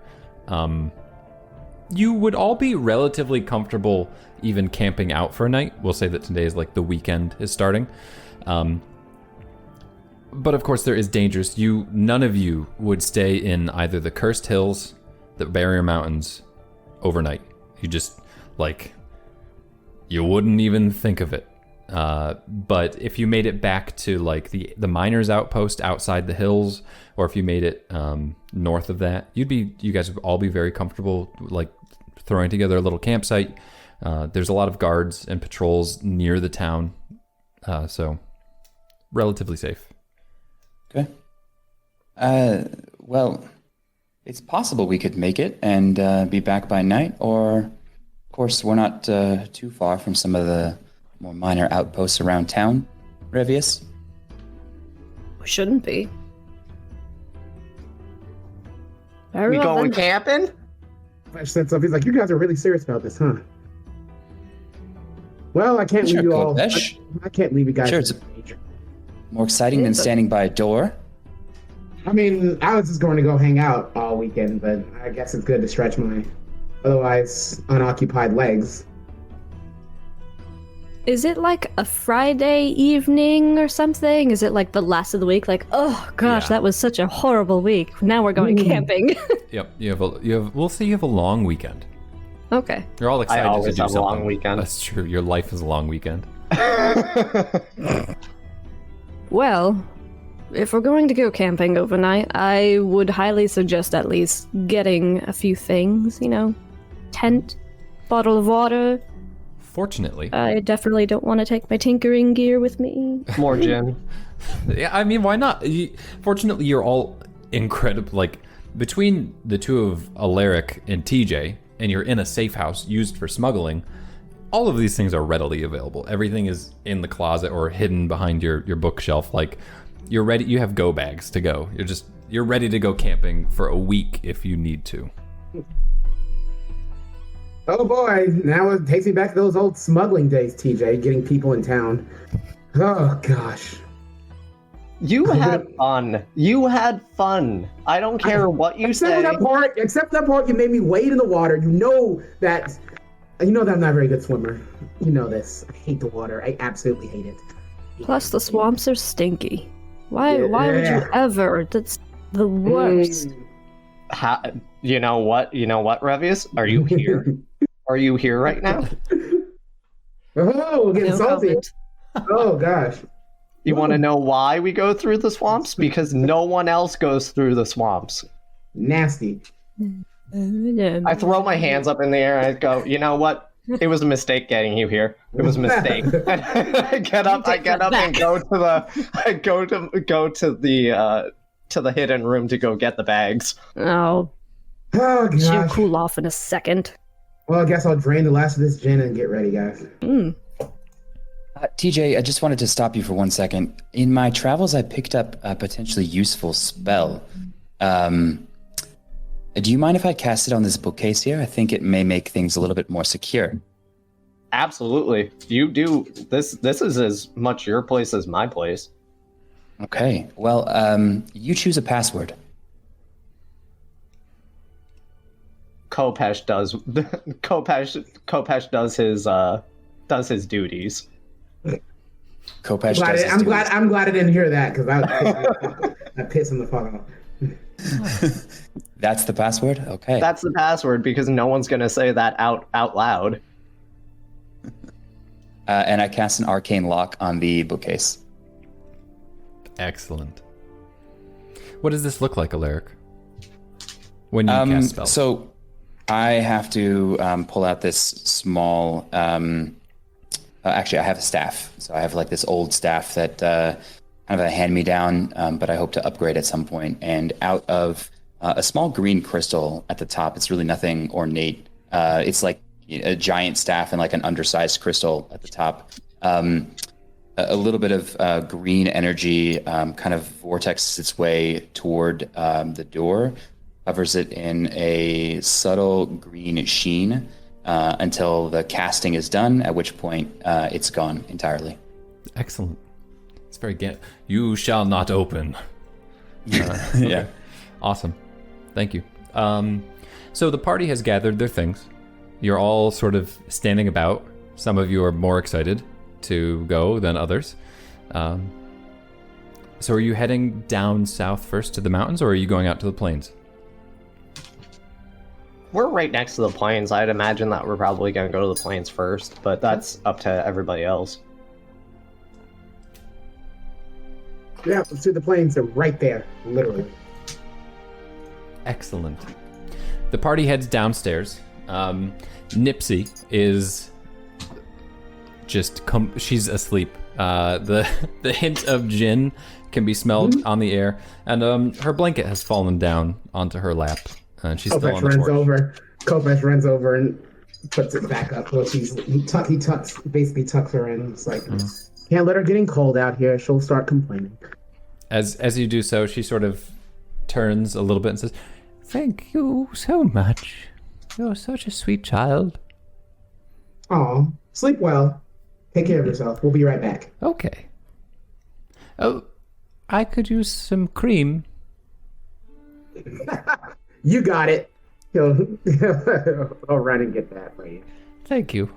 You would all be relatively comfortable even camping out for a night. We'll say that today is like the weekend is starting. But of course there is dangers. None of you would stay in either the Cursed Hills, the Barrier Mountains overnight. You just, you wouldn't even think of it. But if you made it back to like the miners' outpost outside the hills, or if you made it north of that, you guys would all be very comfortable, like throwing together a little campsite. There's a lot of guards and patrols near the town, so relatively safe. Okay. Well, it's possible we could make it and be back by night, or, of course, we're not too far from some of the more minor outposts around town, Revius. We shouldn't be. We going camping? Flash said so. He's like, you guys are really serious about this, huh? Well, I can't leave you all. I can't leave you guys. Sure, it's more exciting than standing by a door. I mean, I was just going to go hang out all weekend, but I guess it's good to stretch my otherwise unoccupied legs. Is it like a Friday evening or something? Is it like the last of the week? Like, oh gosh, that was such a horrible week. Now we're going camping. Yep, we'll see you have a long weekend. Okay. You're all excited I always to do have something. a long weekend. That's true. Your life is a long weekend. Well, if we're going to go camping overnight, I would highly suggest at least getting a few things, tent, bottle of water. Fortunately. I definitely don't want to take my tinkering gear with me. More gin. Yeah, I mean, why not? Fortunately, you're all incredible. Between the two of Alaric and TJ, and you're in a safe house used for smuggling, all of these things are readily available. Everything is in the closet or hidden behind your bookshelf. You're ready. You have go bags to go. You're ready to go camping for a week if you need to. Oh boy, now it takes me back to those old smuggling days, TJ, getting people in town. Oh gosh. You had fun. You had fun. I don't care what you say. Except for that part, you made me wade in the water. You know that I'm not a very good swimmer. You know this. I hate the water. I absolutely hate it. Plus, the swamps are stinky. Why would you ever? The worst. You know what? You know what, Revius? Are you here? Are you here right now? Oh, we're getting No salty. comment. Oh gosh. You want to know why we go through the swamps? Because no one else goes through the swamps. Nasty. I throw my hands up in the air and I go, you know what? It was a mistake getting you here. It was a mistake. And I get up and go to the hidden room to go get the bags. Oh, Oh she'll gosh. cool off in a second. Well, I guess I'll drain the last of this gin and get ready, guys. TJ, I just wanted to stop you for 1 second. In my travels, I picked up a potentially useful spell. Do you mind if I cast it on this bookcase here? I think it may make things a little bit more secure. Absolutely. You do. This is as much your place as my place. Okay. Well, you choose a password. Kopesh does his duties. Kopesh does his duties. I'm glad I didn't hear that because I pissed him the fuck off. That's the password? Okay. That's the password because no one's gonna say that out loud. And I cast an arcane lock on the bookcase. Excellent. What does this look like, Alaric? When you cast spells? So I have to pull out this small. Actually, I have a staff. So I have like this old staff that kind of a hand-me-down, but I hope to upgrade at some point. And out of a small green crystal at the top, it's really nothing ornate. It's like a giant staff and like an undersized crystal at the top. A little bit of green energy kind of vortexes its way toward the door, covers it in a subtle green sheen until the casting is done, at which point it's gone entirely. Excellent. It's very you shall not open. Yeah. Awesome. Thank you. So the party has gathered their things. You're all sort of standing about. Some of you are more excited to go than others. So are you heading down south first to the mountains, or are you going out to the plains? We're right next to the plains. I'd imagine that we're probably going to go to the plains first, but that's up to everybody else. Yeah, let's do the plains are right there, literally. Excellent. The party heads downstairs. Nipsey is just she's asleep. The hint of gin can be smelled on the air, and her blanket has fallen down onto her lap, and she's still on the porch. Kopesh runs over and puts it back up. Well, he basically tucks her in. It's like, can't let her getting cold out here. She'll start complaining. As you do so, she sort of turns a little bit and says, "Thank you so much. You're such a sweet child." Aw, sleep well. Take care of yourself. We'll be right back. Okay. Oh, I could use some cream. You got it. I'll run and get that for you. Thank you.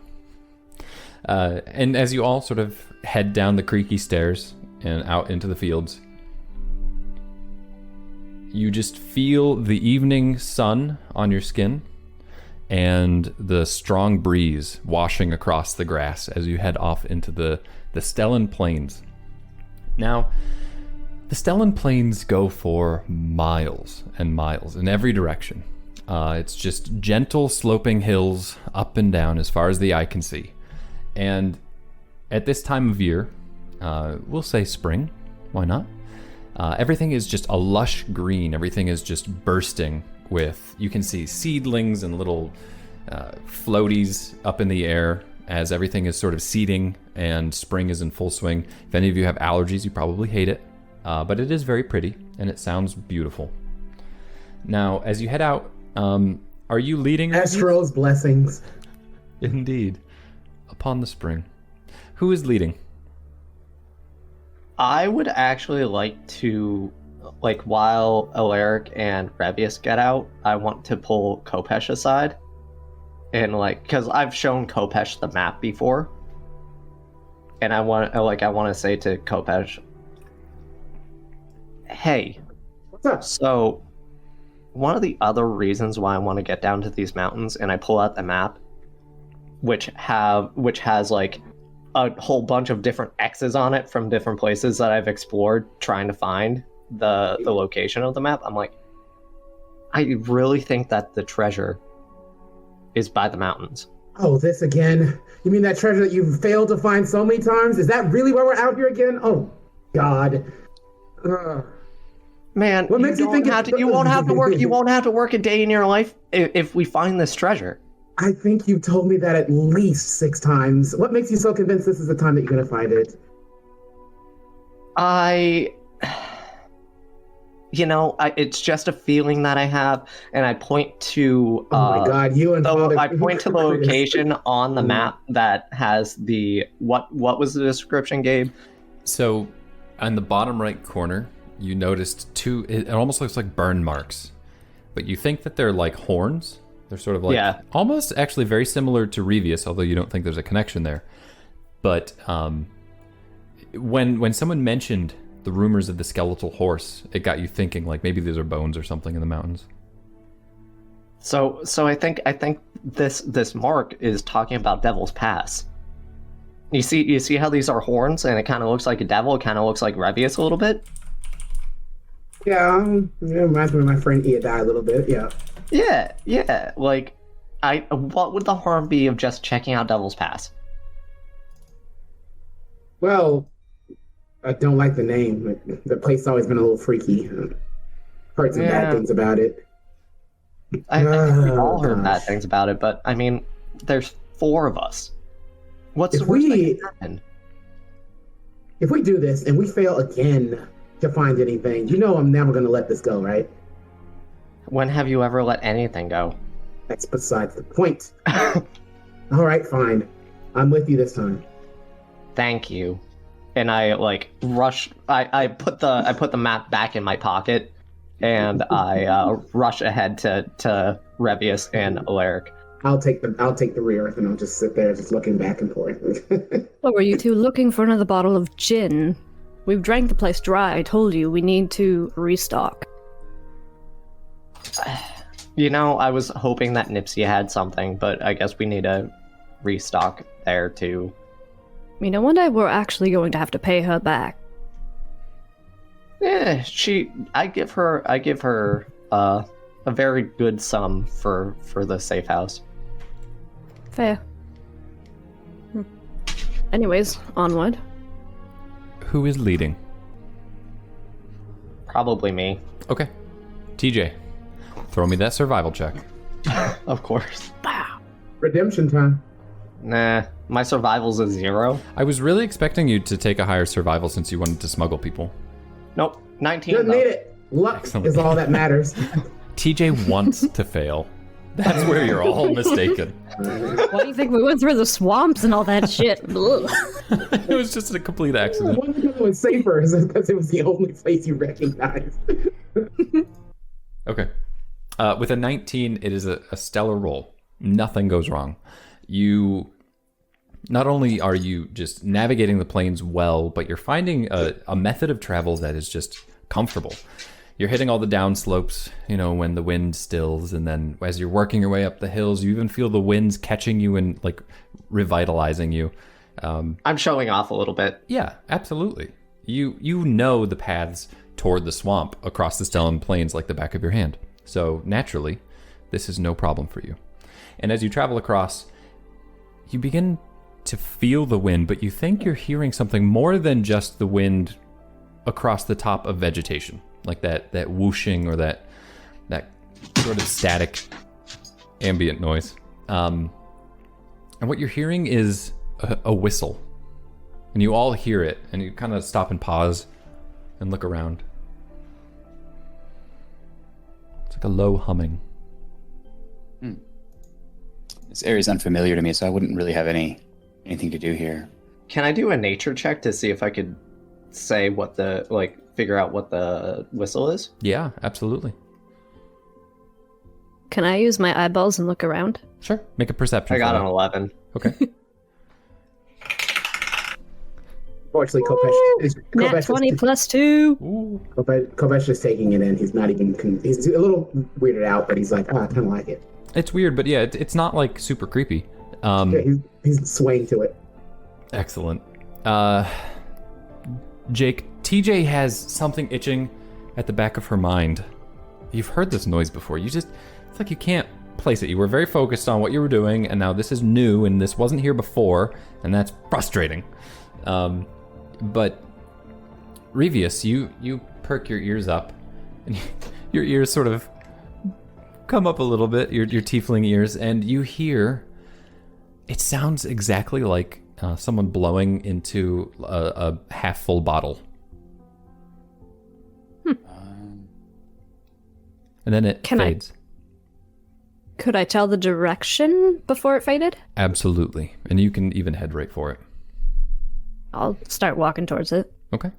And as you all sort of head down the creaky stairs and out into the fields, you just feel the evening sun on your skin and the strong breeze washing across the grass as you head off into the Stellan Plains. Now, the Stellan Plains go for miles and miles in every direction. It's just gentle sloping hills up and down as far as the eye can see. And at this time of year, we'll say spring, why not? Everything is just a lush green. Everything is just bursting with, you can see seedlings and little floaties up in the air as everything is sort of seeding and spring is in full swing. If any of you have allergies, you probably hate it, but it is very pretty and it sounds beautiful. Now, as you head out, are you leading? Astro's blessings. Indeed. Upon the spring. Who is leading? I would actually like to, while Alaric and Revius get out, I want to pull Kopesh aside. And, because I've shown Kopesh the map before. And I want to say to Kopesh, hey, What's up? So, one of the other reasons why I want to get down to these mountains, and I pull out the map, which has like a whole bunch of different X's on it from different places that I've explored, trying to find the location of the map. I'm like, I really think that the treasure is by the mountains. Oh, this again? You mean that treasure that you've failed to find so many times? Is that really why we're out here again? Oh, God. Man, What makes you think you won't have to work? You won't have to work a day in your life if we find this treasure. I think you've told me that at least 6 times. What makes you so convinced this is the time that you're going to find it? It's just a feeling that I have, and I point to. Oh my God, you and Father. I point to the location on the map that has the what was the description, Gabe? So, on the bottom right corner, you noticed 2. It almost looks like burn marks, but you think that they're like horns. They're sort of like almost actually very similar to Revius, although you don't think there's a connection there. But when someone mentioned the rumors of the skeletal horse, it got you thinking like maybe these are bones or something in the mountains. So I think this mark is talking about Devil's Pass. You see how these are horns, and it kind of looks like a devil. It kind of looks like Revius a little bit. Yeah, it reminds me of my friend Iadai a little bit. Yeah. Yeah. Like, what would the harm be of just checking out Devil's Pass? Well, I don't like the name. The place has always been a little freaky. Heard some bad things about it. I think we've all heard bad things about it, but I mean, there's 4 of us. What's the worst that can happen? If we do this and we fail again to find anything, you know I'm never going to let this go, right? When have you ever let anything go? That's besides the point. All right, fine. I'm with you this time. Thank you. And I rush. I put the map back in my pocket, and I rush ahead to Revius and Alaric. I'll take the rear, and I'll just sit there, just looking back and forth. What were you two looking for another bottle of gin? We've drank the place dry. I told you we need to restock. I was hoping that Nipsey had something, but I guess we need to restock there too. One day we're actually going to have to pay her back. Yeah, I give her a very good sum for the safe house. Fair. Anyways, onward. Who is leading? Probably me. Okay. TJ, throw me that survival check. Of course. Redemption time. Nah, my survival's a 0. I was really expecting you to take a higher survival since you wanted to smuggle people. Nope, 19. Doesn't need it. Luck Excellent. is all that matters. TJ wants to fail. That's where you're all mistaken. Why do you think we went through the swamps and all that shit? It was just a complete accident. One because it was safer is because it was the only place you recognized. Okay. With a 19, it is a stellar roll. Nothing goes wrong. Not only are you just navigating the plains well, but you're finding a method of travel that is just comfortable. You're hitting all the down slopes, when the wind stills, and then as you're working your way up the hills, you even feel the winds catching you and like revitalizing you. I'm showing off a little bit. Yeah, absolutely. You know the paths toward the swamp across the Stellan Plains like the back of your hand. So naturally, this is no problem for you. And as you travel across, you begin to feel the wind, but you think you're hearing something more than just the wind across the top of vegetation, like that whooshing or that sort of static ambient noise. And what you're hearing is a whistle, and you all hear it, and you kind of stop and pause and look around. It's like a low humming. This area is unfamiliar to me, so I wouldn't really have anything to do here. Can I do a nature check to see if I could say figure out what the whistle is? Yeah, absolutely. Can I use my eyeballs and look around? Sure. Make a perception. I got for an that. 11. Okay. Fortunately, Nat 20 plus 2. Kopesh is taking it in. He's not even. He's a little weirded out, but he's like, I kind of like it. It's weird, but yeah, it's not like super creepy. Yeah, he's swaying to it. Excellent. Jake, TJ has something itching at the back of her mind. You've heard this noise before. It's like you can't place it. You were very focused on what you were doing, and now this is new, and this wasn't here before, and that's frustrating. But Revius, you perk your ears up, and your ears sort of come up a little bit, your tiefling ears, and you hear, it sounds exactly like someone blowing into a half-full bottle. And then it fades. Could I tell the direction before it faded? Absolutely. And you can even head right for it. I'll start walking towards it. Okay.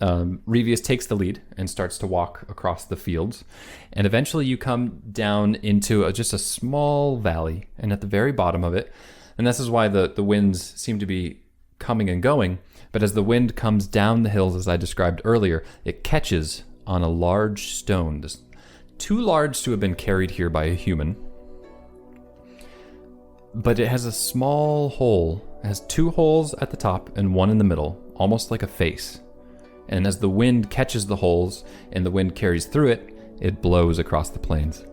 Revius takes the lead and starts to walk across the fields. And eventually you come down into just a small valley. And at the very bottom of it, and this is why the winds seem to be coming and going, but as the wind comes down the hills, as I described earlier, it catches on a large stone. Too large to have been carried here by a human. But it has a small hole. It has 2 holes at the top and 1 in the middle, almost like a face. And as the wind catches the holes and the wind carries through it, it blows across the plains.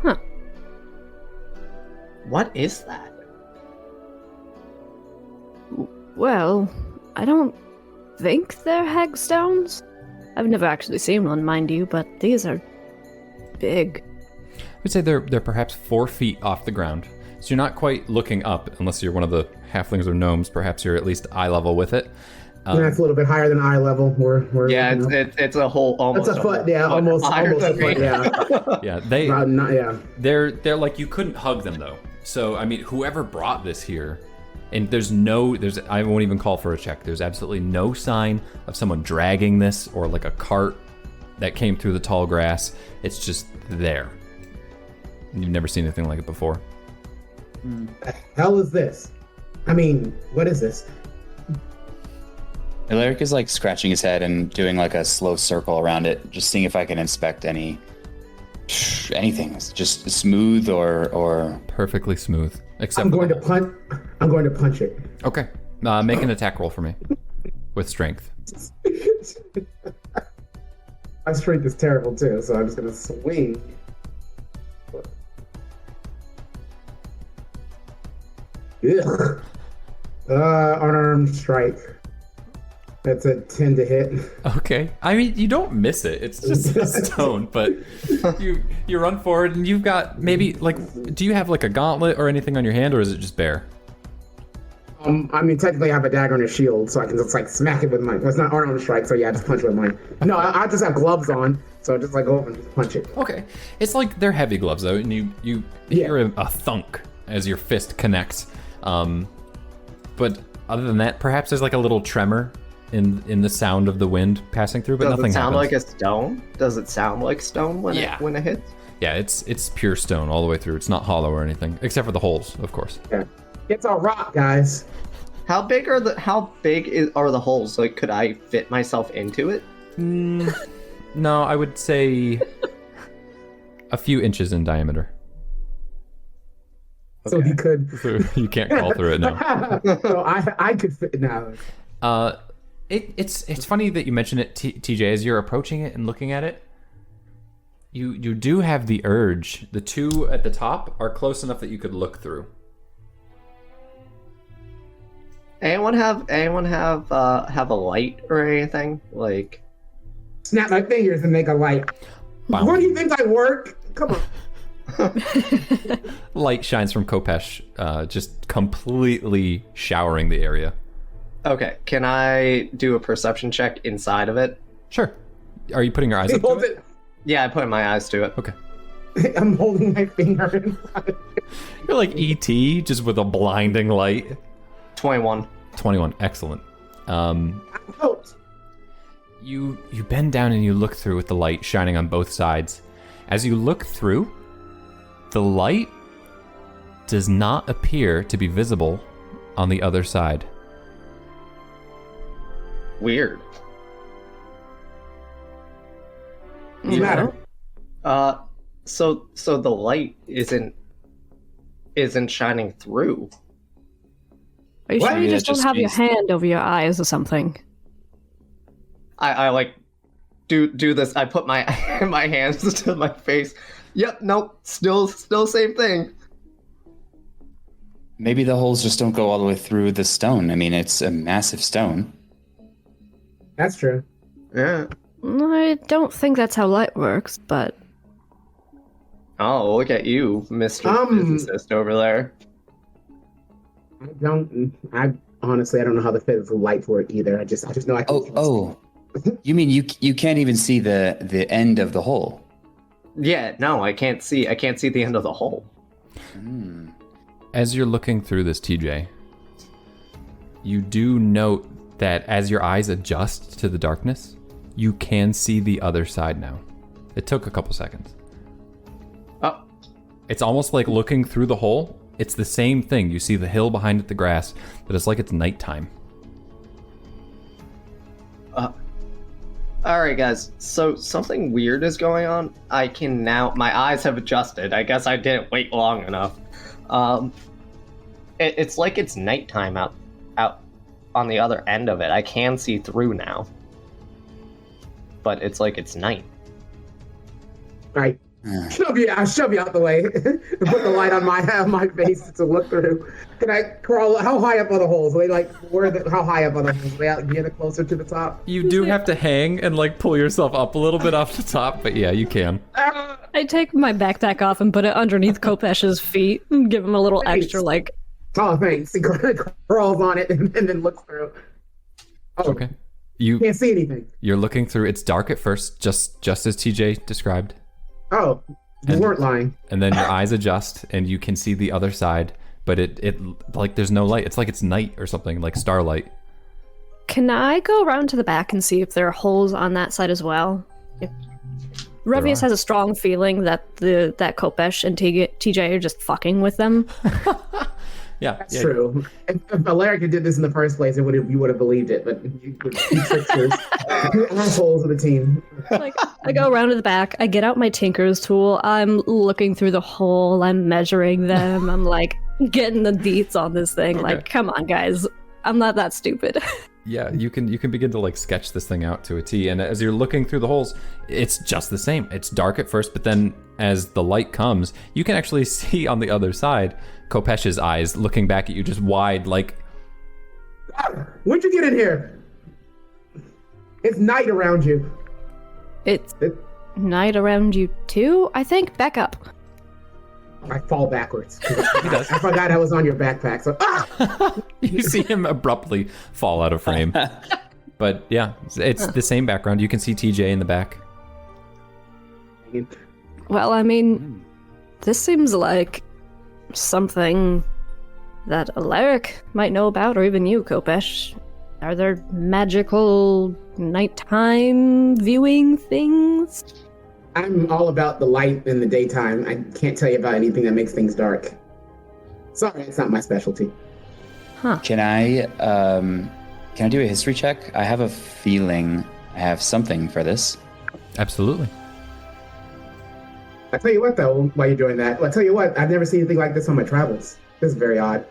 Huh. What is that? Well, I don't think they're hagstones. I've never actually seen one, mind you, but these are big. I would say they're perhaps 4 feet off the ground. So you're not quite looking up, unless you're one of the halflings or gnomes. Perhaps you're at least eye level with it. Yeah, it's a little bit higher than eye level. Yeah, it's a whole almost. It's a foot. Yeah, almost a foot. Yeah. Yeah, they're like, you couldn't hug them though. So I mean, whoever brought this here, and I won't even call for a check. There's absolutely no sign of someone dragging this or like a cart that came through the tall grass. It's just there. You've never seen anything like it before. The hell is this? I mean, what is this? Alaric is like scratching his head and doing like a slow circle around it, just seeing if I can inspect anything. It's just smooth or perfectly smooth. Except I'm going to punch it. Okay. Make an attack roll for me with strength. My strength is terrible too, so I'm just gonna swing. Ugh. Unarmed strike. That's a 10 to hit. Okay. I mean, you don't miss it. It's just a stone, but you run forward and you've got maybe do you have like a gauntlet or anything on your hand, or is it just bare? I mean, technically I have a dagger and a shield, so I can just like smack it with mine. It's not unarmed strike, so yeah, I just punch with mine. No, I just have gloves on, so I just like go over and just punch it. Okay. It's like they're heavy gloves though, and you hear a thunk as your fist connects. But other than that, perhaps there's like a little tremor in the sound of the wind passing through, but nothing happens. Does it sound like a stone? Does it sound like stone when it hits? Yeah, it's pure stone all the way through. It's not hollow or anything, except for the holes, of course. Yeah. It's a rock, guys. How big are the holes? Like, could I fit myself into it? No, I would say a few inches in diameter. Okay. So he could. So you can't crawl through it now. So I could fit now. It's funny that you mention it, TJ. As you're approaching it and looking at it, you do have the urge. The 2 at the top are close enough that you could look through. Anyone have a light or anything? Like, snap my fingers and make a light. Wow. Where do you think I work? Come on. Light shines from Kopesh, just completely showering the area. Okay, can I do a perception check inside of it? Sure. Are you putting your eyes up to it? Yeah, I put my eyes to it. Okay. I'm holding my finger inside. You're like E.T., just with a blinding light. 21. 21, excellent. You bend down and you look through with the light shining on both sides. As you look through, the light does not appear to be visible on the other side. Weird. What's the matter? So the light isn't shining through. Are you What? sure you Maybe just that don't just have your means- hand over your eyes or something? I like do this. I put my my hands to my face. Yep, nope, still same thing. Maybe the holes just don't go all the way through the stone. I mean, it's a massive stone. That's true. Yeah. I don't think that's how light works, but Oh, look at you, Mr. Physicist over there. I honestly, I don't know how the physical lights work either. I just know I can. Oh. You mean you can't even see the end of the hole? Yeah, no, I can't see the end of the hole. As you're looking through this, TJ, you do note that as your eyes adjust to the darkness, you can see the other side now. It took a couple seconds. Oh, It's almost like looking through the hole. It's the same thing. You see the hill behind it, the grass, but it's like it's nighttime. all right, guys. So something weird is going on. I can now. My eyes have adjusted. I guess I didn't wait long enough. It's like it's nighttime out on the other end of it. I can see through now, but it's like it's night. Right. I'll shove you out the way. Put the light on my face to look through. Can I crawl? How high up are the holes? Are they like how high up are the holes? Are they out getting closer to the top? You do have to hang and like pull yourself up a little bit off the top, but yeah, you can. I take my backpack off and put it underneath Kopesh's feet and give him a little Thanks. extra, like, Oh, thanks. He crawls on it and then looks through. Oh, Okay. You can't see anything. you're looking through. It's dark at first, just as TJ described, Oh, you And- weren't lying. and then your eyes adjust and you can see the other side, but it like there's no light. It's like it's night or something, like starlight. can I go around to the back and see if there are holes on that side as well? Revius are. has a strong feeling that that Kopesh and TJ are just fucking with them. Yeah, That's yeah. true. If Alaric did this in the first place, you would have believed it. But you tricksters, you assholes of the team. Like, I go around to the back, I get out my tinker's tool, I'm looking through the hole, I'm measuring them, I'm like getting the deets on this thing. Okay. Like, come on, guys, I'm not that stupid. Yeah, you can begin to like sketch this thing out to a T, and as you're looking through the holes, it's just the same. It's dark at first, but then as the light comes, you can actually see on the other side Kopesh's eyes looking back at you, just wide, like When'd you get in here? It's night around you. It's night around you too, I think. Back up. I fall backwards. does. I forgot I was on your backpack. So you see him abruptly fall out of frame. But yeah, it's the same background. You can see TJ in the back. Well, I mean, this seems like something that Alaric might know about, or even you, Kopesh. Are there magical nighttime viewing things? I'm all about the light in the daytime. I can't tell you about anything that makes things dark. Sorry, it's not my specialty. Can I do a history check? I have a feeling I have something for this. Absolutely. I tell you what, though, while you're doing that, I'll tell you what, I've never seen anything like this on my travels. This is very odd.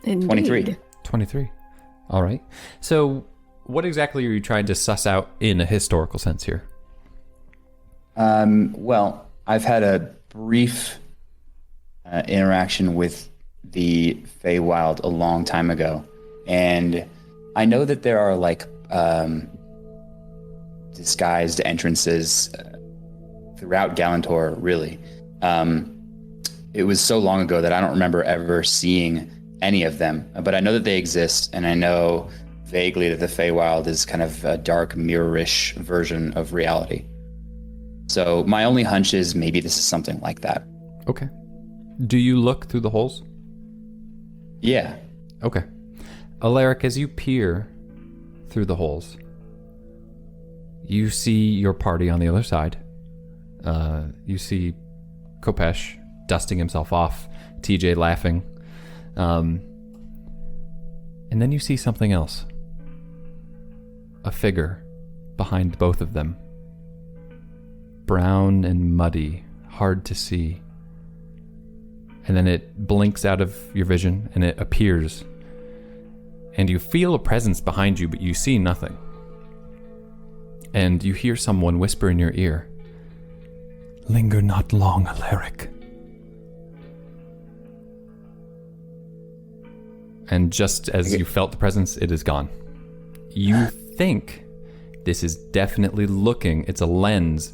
Indeed. 23. 23. All right. So, what exactly are you trying to suss out in a historical sense here? Well, I've had a brief interaction with the Feywild a long time ago, and I know that there are like disguised entrances throughout Galantor. Really, it was so long ago that I don't remember ever seeing any of them, but I know that they exist, and I know vaguely that the Feywild is kind of a dark, mirror-ish version of reality. So my only hunch is maybe this is something like that. Okay. Do you look through the holes? Yeah. Okay. Alaric, as you peer through the holes, you see your party on the other side. You see Kopesh dusting himself off, TJ laughing. And then you see something else. A figure behind both of them. Brown and muddy, hard to see. And then it blinks out of your vision and it appears. And you feel a presence behind you, but you see nothing. And you hear someone whisper in your ear, "Linger not long, Alaric." And just as you felt the presence, it is gone. You think this is definitely looking, it's a lens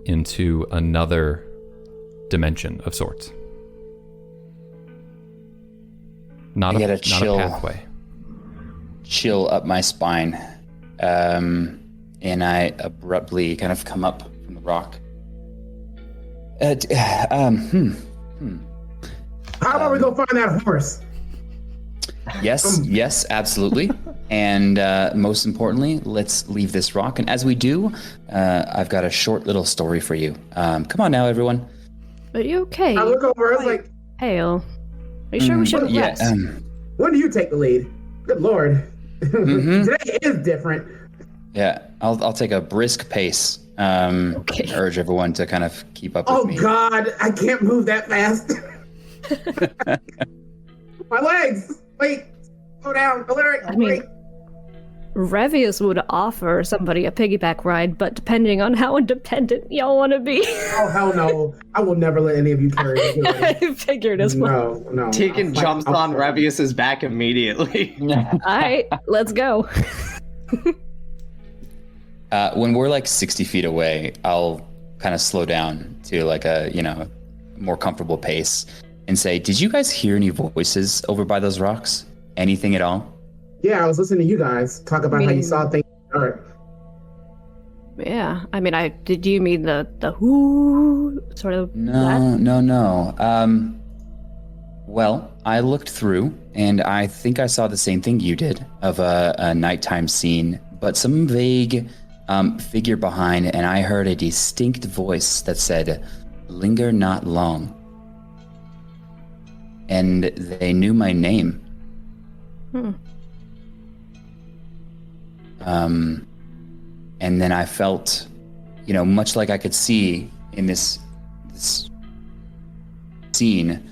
into another dimension of sorts. Not I a get a chill. pathway. Chill up my spine. And I abruptly kind of come up from the rock. How about we go find that horse? Yes, absolutely. And most importantly, let's leave this rock. And as we do, I've got a short little story for you. Come on now, everyone. Are you okay? I look over, I was like, Pale. Are you sure we shouldn't Yeah. rest? when do you take the lead? Good lord. Today is different. Yeah, I'll take a brisk pace. And urge everyone to kind of keep up with me. Oh god, I can't move that fast. My legs! Wait! Slow down. Alaric, I mean, wait. Revius would offer somebody a piggyback ride, but depending on how independent y'all want to be. Oh, hell no. I will never let any of you carry me. I figured as well. No. Tegan jumps on Revius's back immediately. Alright, let's go. When we're like 60 feet away, I'll kind of slow down to like a, more comfortable pace and say, did you guys hear any voices over by those rocks? Anything at all? Yeah, I was listening to you guys talk about how you saw things in the dark. Yeah, I mean, did you mean the whoo sort of? No. Well, I looked through and I think I saw the same thing you did of a nighttime scene, but some vague figure behind, and I heard a distinct voice that said, "Linger not long." And they knew my name. And then I felt, much like I could see in this scene,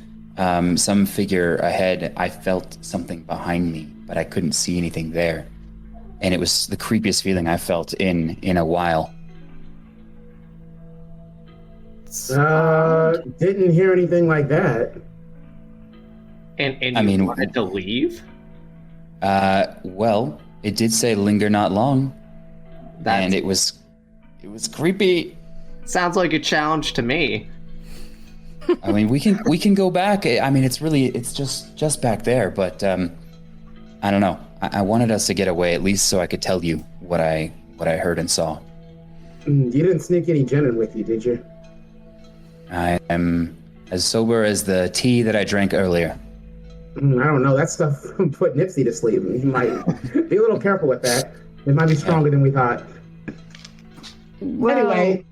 some figure ahead, I felt something behind me, but I couldn't see anything there. And it was the creepiest feeling I felt in a while. Didn't hear anything like that. And I mean, wanted to leave? Well, it did say linger not long. And it was creepy. Sounds like a challenge to me. I mean, we can go back. I mean, it's just back there, but I don't know. I wanted us to get away at least so I could tell you what I heard and saw. You didn't sneak any gin with you, did you? I am as sober as the tea that I drank earlier. I don't know. That stuff put Nipsey to sleep. You might be a little careful with that. It might be stronger than we thought. Well, Anyway,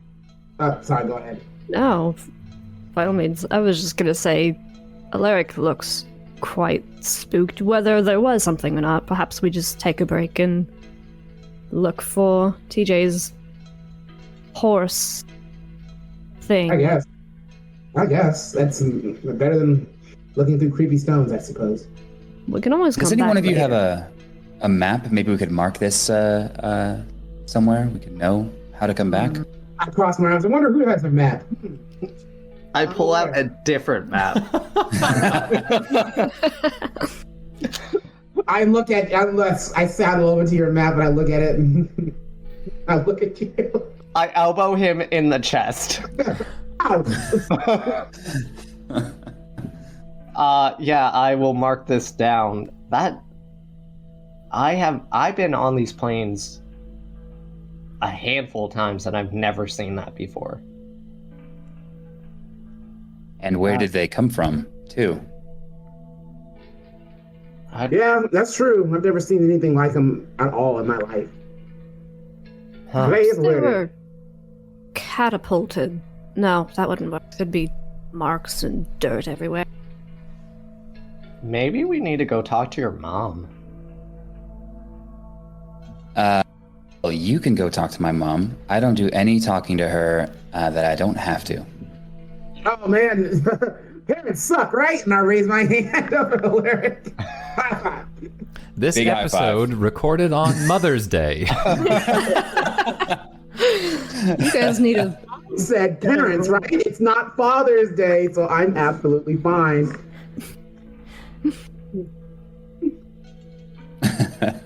sorry, go ahead. no, by all means. I was just gonna say, Alaric looks quite spooked. Whether there was something or not, perhaps we just take a break and look for TJ's horse thing. I guess that's better than looking through creepy stones, I suppose. We can always come Does any back one of you later. have a map? Maybe we could mark this somewhere. We could know how to come back. I cross my arms. I wonder who has a map. I pull out a different map. I saddle over to your map and I look at it and I look at you. I elbow him in the chest. Yeah, I will mark this down. I've been on these planes a handful of times and I've never seen that before. And where did they come from, too? Yeah, that's true. I've never seen anything like them at all in my life. They is They weird. were catapulted. No, that wouldn't work. There'd be marks and dirt everywhere. Maybe we need to go talk to your mom. Well, you can go talk to my mom. I don't do any talking to her that I don't have to. Oh man, parents suck, right? And I raise my hand over the lyric. This Big high episode five. recorded on Mother's Day. You guys need a. Said parents, right? It's not Father's Day, so I'm absolutely fine.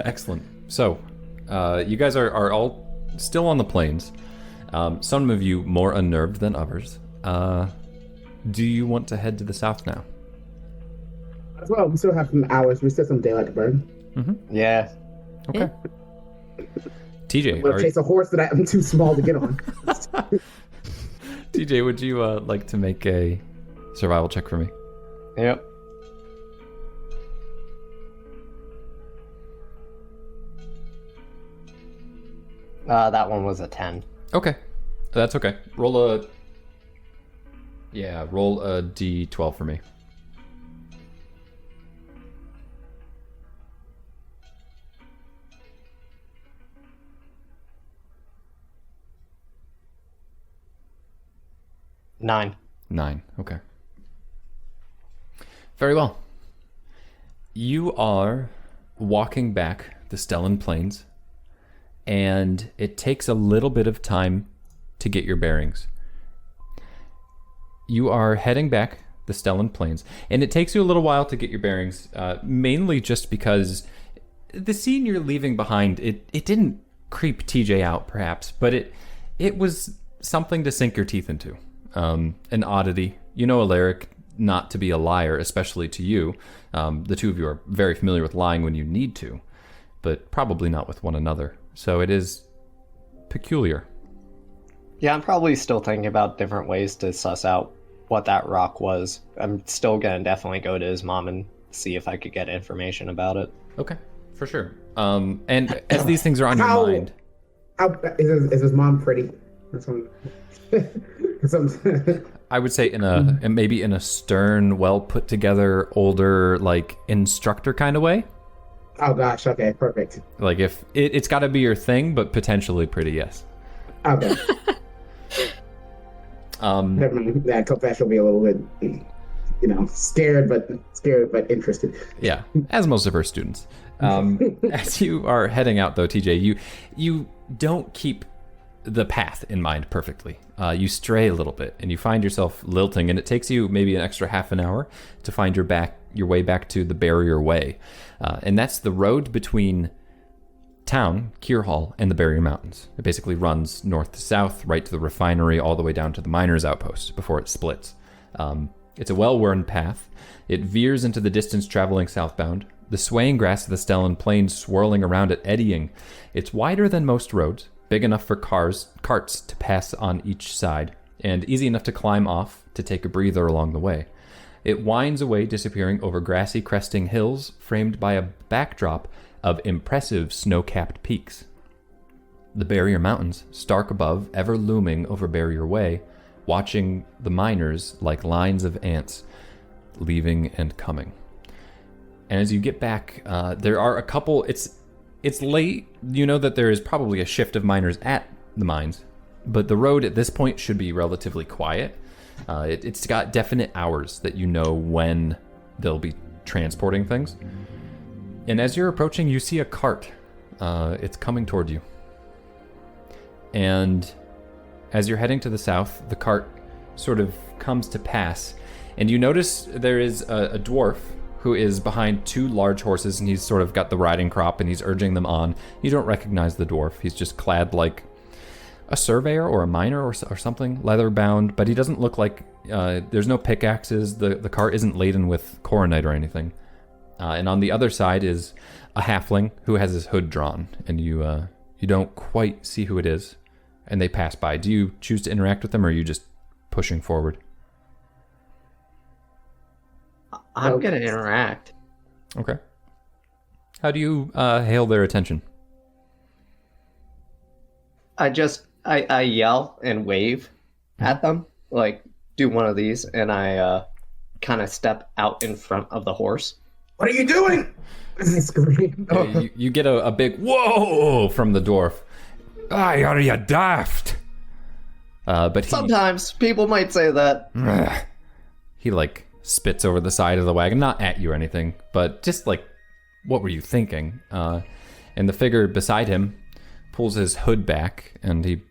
Excellent. So, you guys are all still on the plains. Some of you more unnerved than others. Do you want to head to the south now? As well, we still have some hours. We still have some daylight to burn. Yeah. Okay. TJ, We'll chase a horse that I'm too small to get on. TJ, would you like to make a survival check for me? Yep. That one was a 10. Okay, that's okay. Roll a d12 for me. Nine. 9. Okay. Very well. You are walking back the Stellan Plains, and it takes a little bit of time to get your bearings. You are heading back the Stellan Plains, and it takes you a little while to get your bearings, mainly just because the scene you're leaving behind, it didn't creep TJ out, perhaps, but it was something to sink your teeth into. An oddity. You know Alaric not to be a liar, especially to you. The two of you are very familiar with lying when you need to, but probably not with one another. So it is peculiar. Yeah, I'm probably still thinking about different ways to suss out what that rock was. I'm still gonna definitely go to his mom and see if I could get information about it. Okay, for sure. And as these things are on your mind... Is his mom pretty? That's one. I would say maybe in a stern, well put together, older, like instructor kind of way. Oh gosh, okay, perfect. Like if it's got to be your thing, but potentially pretty, yes. Okay. Never mind. That confession will be a little bit, scared but interested. Yeah, as most of her students. As you are heading out, though, TJ, you don't keep the path in mind perfectly. You stray a little bit, and you find yourself lilting, and it takes you maybe an extra half an hour to find your way back to the Barrier Way. And that's the road between town, Kier Hall, and the Barrier Mountains. It basically runs north to south, right to the refinery, all the way down to the miners' outpost before it splits. It's a well-worn path. It veers into the distance traveling southbound. The swaying grass of the Stellan Plains swirling around it, eddying. It's wider than most roads, big enough for carts to pass on each side, and easy enough to climb off to take a breather along the way. It winds away, disappearing over grassy cresting hills, framed by a backdrop of impressive snow-capped peaks. The Barrier Mountains, stark above, ever looming over Barrier Way, watching the miners like lines of ants, leaving and coming. And as you get back, there are a couple... It's late. You know that there is probably a shift of miners at the mines, but the road at this point should be relatively quiet. It's got definite hours that you know when they'll be transporting things. And as you're approaching, you see a cart. It's coming toward you. And as you're heading to the south, the cart sort of comes to pass, and you notice there is a dwarf who is behind two large horses, and he's sort of got the riding crop, and he's urging them on. You don't recognize the dwarf. He's just clad like a surveyor or a miner or something, leather-bound, but he doesn't look like... there's no pickaxes. The cart isn't laden with coronite or anything. And on the other side is a halfling who has his hood drawn, and you don't quite see who it is, and they pass by. Do you choose to interact with them, or are you just pushing forward? I'm gonna interact. Okay. How do you hail their attention? I yell and wave at them, like do one of these, and I kind of step out in front of the horse. What are you doing? I scream. You get a big whoa from the dwarf. Aye, are you daft? But Sometimes people might say that. he like spits over the side of the wagon, not at you or anything, but just like, what were you thinking? And the figure beside him pulls his hood back, and he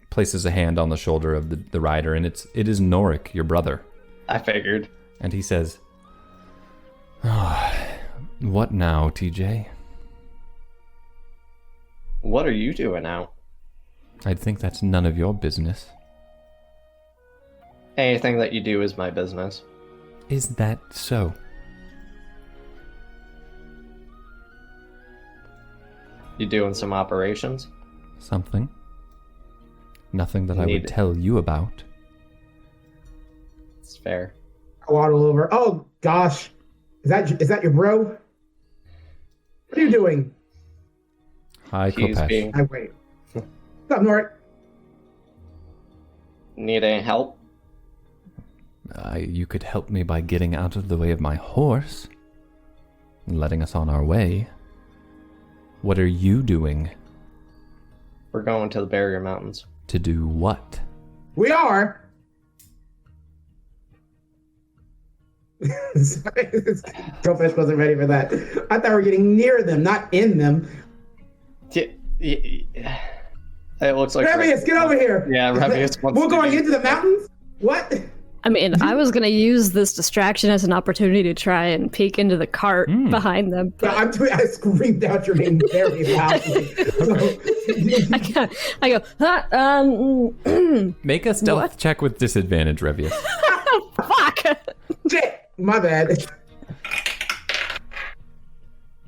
places a hand on the shoulder of the rider, and it is Norik, your brother. I figured. And he says, what now, TJ? What are you doing now? I'd think that's none of your business. Anything that you do is my business. Is that so? You doing some operations? Something. Nothing that I would tell you about. It's fair. I waddle over. Oh gosh, is that your bro? What are you doing? Hi, Kopesh. I wait. What's up, Norik? Need any help? You could help me by getting out of the way of my horse and letting us on our way. What are you doing? We're going to the Barrier Mountains. To do what? We are. Sorry, Kopesh wasn't ready for that. I thought we were getting near them, not in them. It looks like Revius, get over here. Yeah, Revius wants We're going into the mountains? What? I mean, I was going to use this distraction as an opportunity to try and peek into the cart behind them. But I screamed out your name very loudly. I go, Make a stealth check with disadvantage, Revius. fuck! Shit! My bad.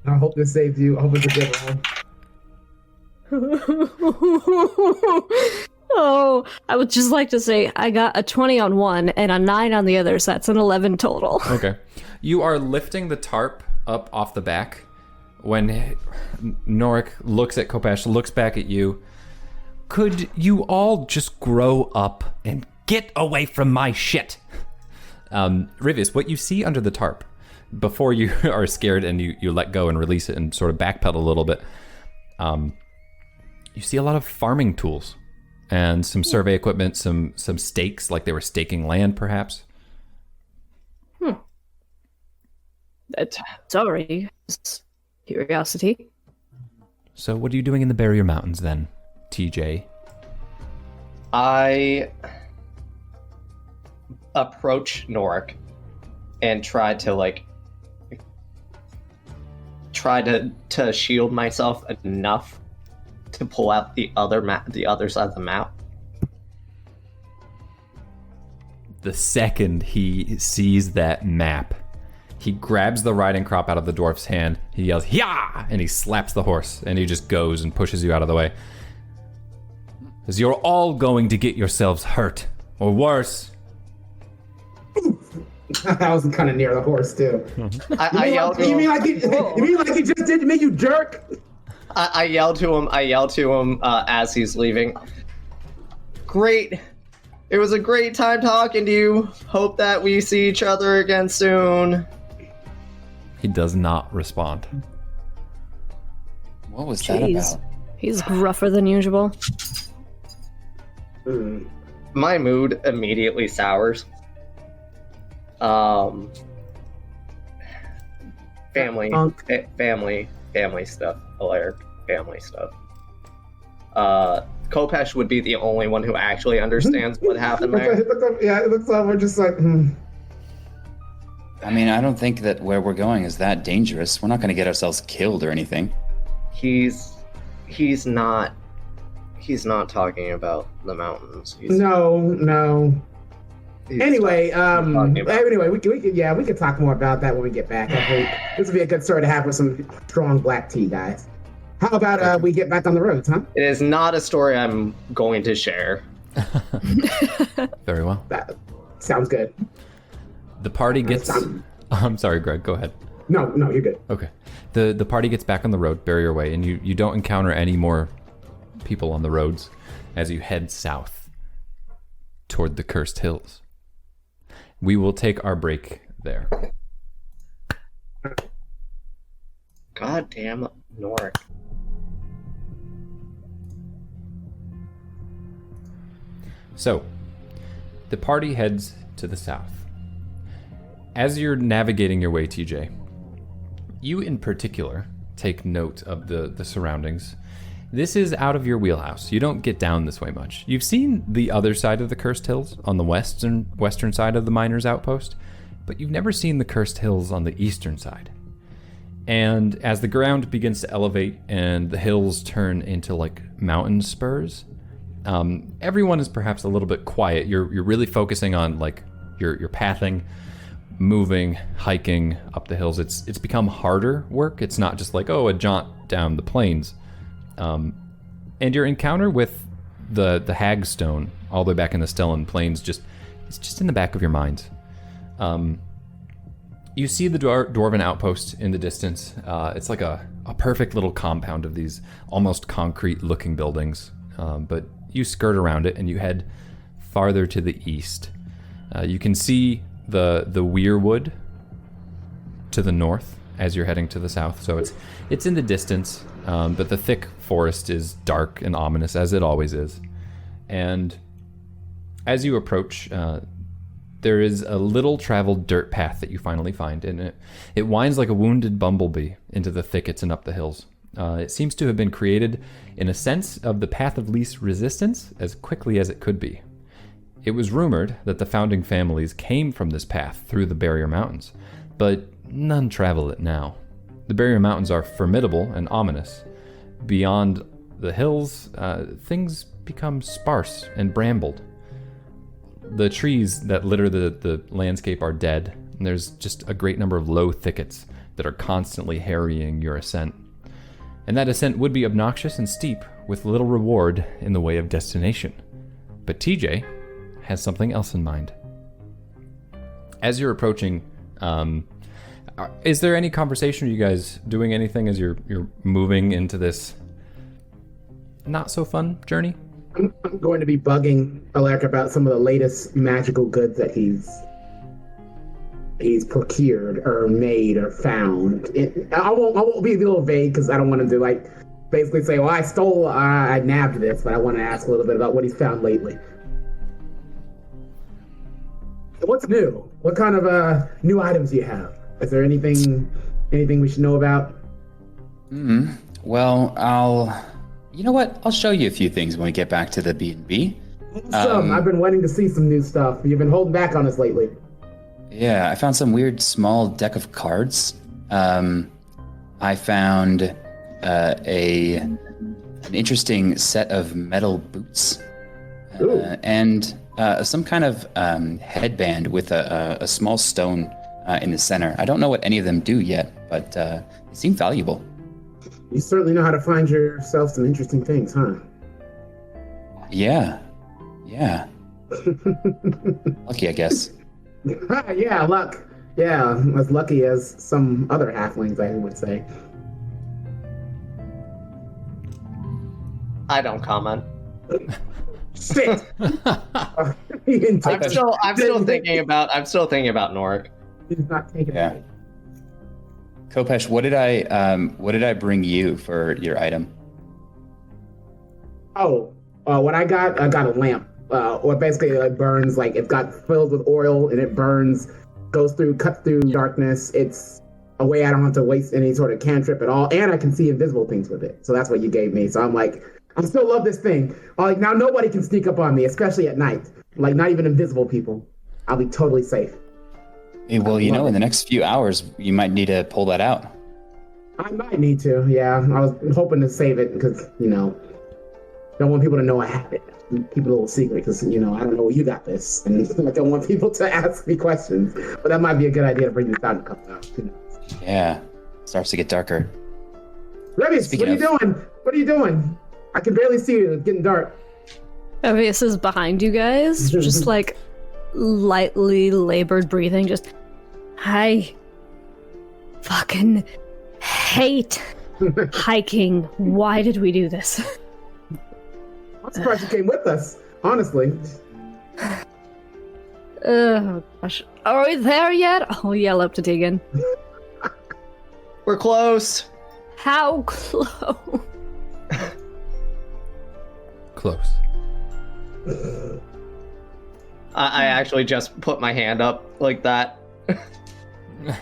I hope this saves you. I hope it's a good one. Oh, I would just like to say I got a 20 on one and a 9 on the other, so that's an 11 total. Okay. You are lifting the tarp up off the back when Norik looks at Kopesh, looks back at you. Could you all just grow up and get away from my shit? Rivius, what you see under the tarp, before you are scared and you let go and release it and sort of backpedal a little bit, you see a lot of farming tools and some survey equipment, some stakes, like they were staking land, perhaps. Sorry, just curiosity. So what are you doing in the Barrier Mountains then, TJ? I approach Norik and try to shield myself enough to pull out the other side of the map. The second he sees that map, he grabs the riding crop out of the dwarf's hand, he yells, "Yah!" and he slaps the horse, and he just goes and pushes you out of the way. Because you're all going to get yourselves hurt, or worse. I was kind of near the horse, too. I yelled to him. You mean like you just did to me, you jerk? I yelled to him as he's leaving. Great. It was a great time talking to you. Hope that we see each other again soon. He does not respond. What was that Jeez. about? He's gruffer than usual. My mood immediately sours. Family stuff. Alert. Family stuff. Kopesh would be the only one who actually understands what happened there. It looks like we're just like, I mean, I don't think that where we're going is that dangerous. We're not going to get ourselves killed or anything. He's not talking about the mountains. No. Anyway, anyway, we could talk more about that when we get back. I think this would be a good story to have with some strong black tea, guys. How about we get back on the roads, huh? it is not a story I'm going to share. Very well. That sounds good. The party gets... I'm sorry, Greg, go ahead. No, you're good. Okay. The party gets back on the road, Barrier Way, and you don't encounter any more people on the roads as you head south toward the Cursed Hills. We will take our break there. goddamn Noric. So, the party heads to the south. As you're navigating your way, TJ, you in particular take note of the surroundings. This is out of your wheelhouse. You don't get down this way much. You've seen the other side of the Cursed Hills on the western side of the Miners' Outpost, but you've never seen the Cursed Hills on the eastern side. And as the ground begins to elevate and the hills turn into like mountain spurs, everyone is perhaps a little bit quiet. You're really focusing on like your pathing, moving, hiking up the hills. It's become harder work. It's not just like, oh, a jaunt down the plains. And your encounter with the Hagstone all the way back in the Stellan Plains it's just in the back of your mind. You see the Dwarven outpost in the distance. It's like a perfect little compound of these almost concrete-looking buildings. But you skirt around it and you head farther to the east. You can see the Weirwood to the north as you're heading to the south. So it's in the distance, but the thick forest is dark and ominous, as it always is. And as you approach, there is a little traveled dirt path that you finally find, and it winds like a wounded bumblebee into the thickets and up the hills. It seems to have been created in a sense of the path of least resistance as quickly as it could be. It was rumored that the founding families came from this path through the Barrier Mountains, but none travel it now. The Barrier Mountains are formidable and ominous. Beyond the hills, things become sparse and brambled. The trees that litter the landscape are dead, and there's just a great number of low thickets that are constantly harrying your ascent. And that ascent would be obnoxious and steep, with little reward in the way of destination. But TJ has something else in mind. As you're approaching, is there any conversation? Are you guys doing anything as you're moving into this not so fun journey? I'm going to be bugging Alec about some of the latest magical goods that he's procured or made or found. I won't be a little vague because I don't want to basically say, well, I nabbed this, but I want to ask a little bit about what he's found lately. What's new? What kind of new items do you have? Is there anything we should know about? Well, you know what? I'll show you a few things when we get back to the B&B. I've been wanting to see some new stuff. You've been holding back on us lately. Yeah, I found some weird small deck of cards. I found an interesting set of metal boots. And some kind of headband with a small stone in the center. I don't know what any of them do yet, but they seem valuable. You certainly know how to find yourself some interesting things, huh? Yeah. Lucky, I guess. Yeah, luck. Yeah, as lucky as some other halflings, I would say. I don't comment. Shit. I'm still thinking about Noric. He's not taking it. Kopesh, what did I bring you for your item? What I got a lamp. Or basically it burns, like it's got filled with oil and it burns, cuts through darkness. It's a way I don't have to waste any sort of cantrip at all, and I can see invisible things with it. So that's what you gave me. So I'm like, I still love this thing. Like now nobody can sneak up on me, especially at night. Like not even invisible people. I'll be totally safe. Hey, well, in the next few hours, you might need to pull that out. I might need to, yeah. I was hoping to save it because, don't want people to know I have it. Keep it a little secret because, I don't know where you got this. And I don't want people to ask me questions. But that might be a good idea to bring this out in a couple hours. Yeah. Starts to get darker. Revius, what are you doing? What are you doing? I can barely see you. It's getting dark. Revius is behind you guys, just like lightly labored breathing, just, I fucking hate hiking. Why did we do this? I'm surprised you came with us, honestly. Oh gosh. Are we there yet? I'll yell up to Tegan. We're close. How close? Close. I actually just put my hand up like that.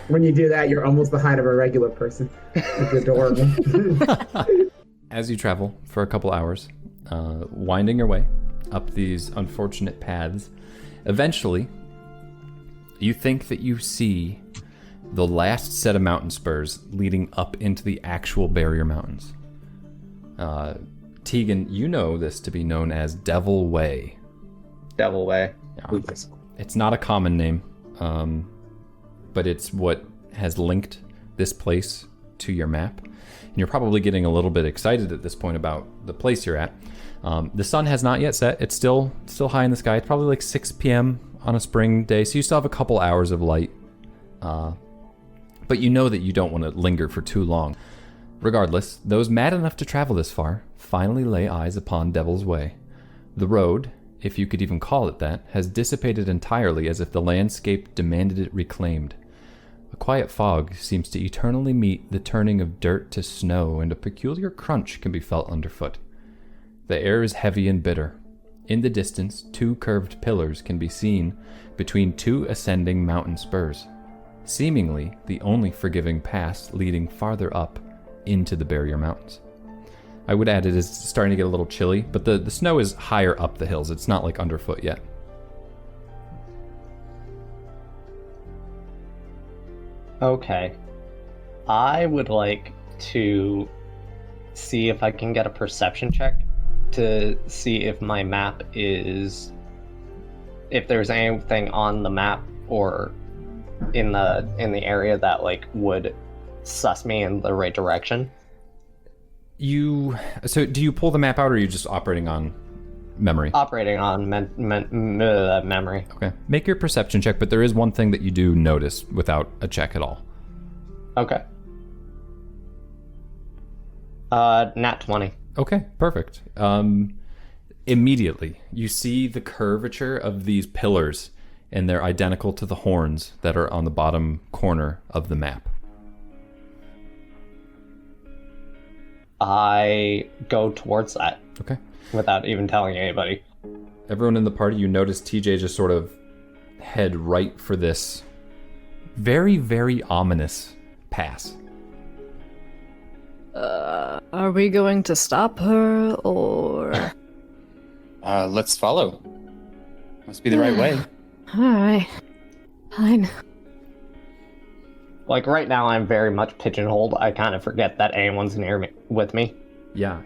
When you do that, you're almost the height of a regular person. It's adorable. As you travel for a couple hours, winding your way up these unfortunate paths, eventually, you think that you see the last set of mountain spurs leading up into the actual barrier mountains. Tegan, you know this to be known as Devil Way. Devil Way. Yeah. It's not a common name, but it's what has linked this place to your map. And you're probably getting a little bit excited at this point about the place you're at. The sun has not yet set. It's still high in the sky. It's probably like 6 p.m. on a spring day, so you still have a couple hours of light. But you know that you don't want to linger for too long. Regardless, those mad enough to travel this far finally lay eyes upon Devil's Way. The road, if you could even call it that, has dissipated entirely as if the landscape demanded it reclaimed. A quiet fog seems to eternally meet the turning of dirt to snow, and a peculiar crunch can be felt underfoot. The air is heavy and bitter. In the distance, 2 curved pillars can be seen between 2 ascending mountain spurs, seemingly the only forgiving pass leading farther up into the barrier mountains. I would add it is starting to get a little chilly, but the snow is higher up the hills. It's not like underfoot yet. Okay. I would like to see if I can get a perception check to see if my map is... if there's anything on the map or in the area that like would suss me in the right direction. So do you pull the map out, or are you just operating on memory? Operating on memory. Okay. Make your perception check, but there is one thing that you do notice without a check at all. Okay. Nat 20. Okay, perfect. Immediately, you see the curvature of these pillars, and they're identical to the horns that are on the bottom corner of the map. I go towards that. Okay. Without even telling anybody. Everyone in the party, you notice TJ just sort of head right for this very, very ominous pass. Are we going to stop her, or... Let's follow. Must be the right way. Alright. Fine. Like right now, I'm very much pigeonholed. I kind of forget that anyone's near me with me. Yeah.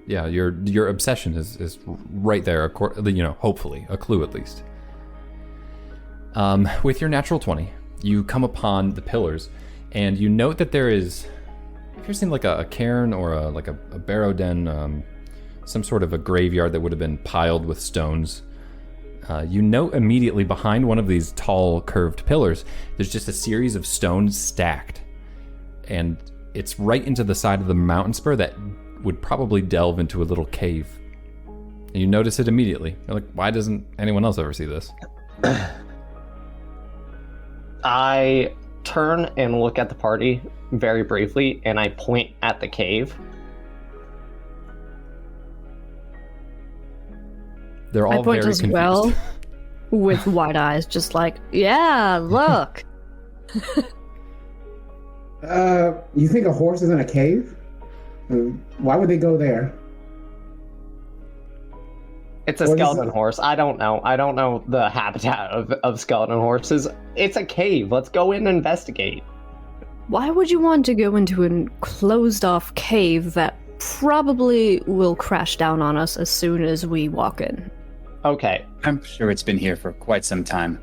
Your obsession is right there. Hopefully a clue at least. With your natural 20, you come upon the pillars, and you note that there is. Have you ever seen like a cairn or a barrow den, some sort of a graveyard that would have been piled with stones? You note immediately behind one of these tall curved pillars, there's just a series of stones stacked, and it's right into the side of the mountain spur that would probably delve into a little cave. And you notice it immediately. You're like, why doesn't anyone else ever see this? I turn and look at the party very briefly, and I point at the cave. They're all I point very as confused. well, with wide eyes, just like, yeah, look. You think a horse is in a cave? Why would they go there? It's a What is skeleton it? horse. I don't know. I don't know the habitat of skeleton horses. It's a cave. Let's go in and investigate. Why would you want to go into a closed-off cave that probably will crash down on us as soon as we walk in? Okay. I'm sure it's been here for quite some time.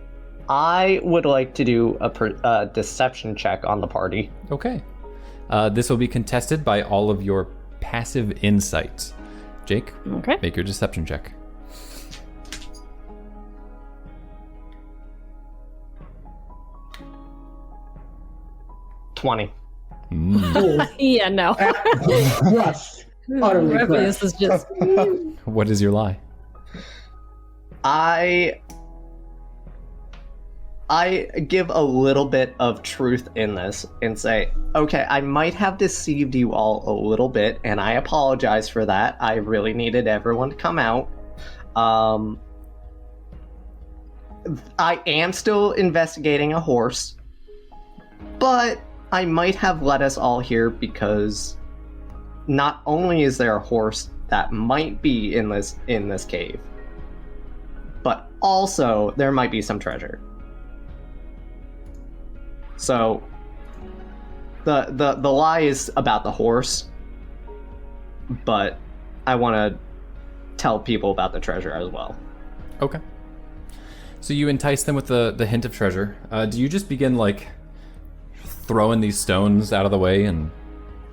I would like to do a deception check on the party. Okay. This will be contested by all of your passive insights. Jake, Okay. make your deception check. $20. Yeah, no. Crushed. Utterly Revius crushed. is just... What is your lie? I I give a little bit of truth in this and say, okay, I might have deceived you all a little bit, and I apologize for that. I really needed everyone to come out. I am still investigating a horse, but I might have led us all here because not only is there a horse that might be in this cave, but also there might be some treasure. So the lie is about the horse, but I want to tell people about the treasure as well. Okay. So you entice them with the hint of treasure. Do you just begin like throwing these stones out of the way and?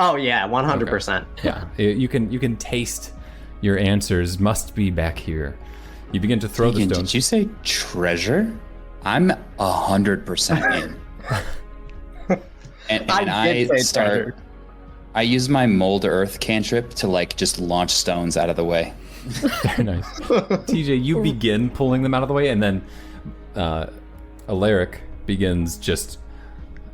Oh yeah, 100%. Okay. Yeah, you can taste your answers must be back here. You begin to throw the stones. Did you say treasure? I'm 100% in. and I start. Treasure. I use my mold earth cantrip to like just launch stones out of the way. Very nice. TJ, you begin pulling them out of the way, and then Alaric begins just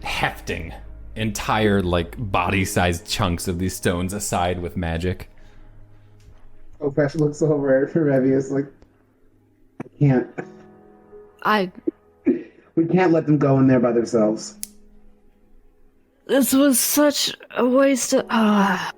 hefting entire like body-sized chunks of these stones aside with magic. Kopesh looks over at Revius like, we can't let them go in there by themselves. This was such a waste of... Can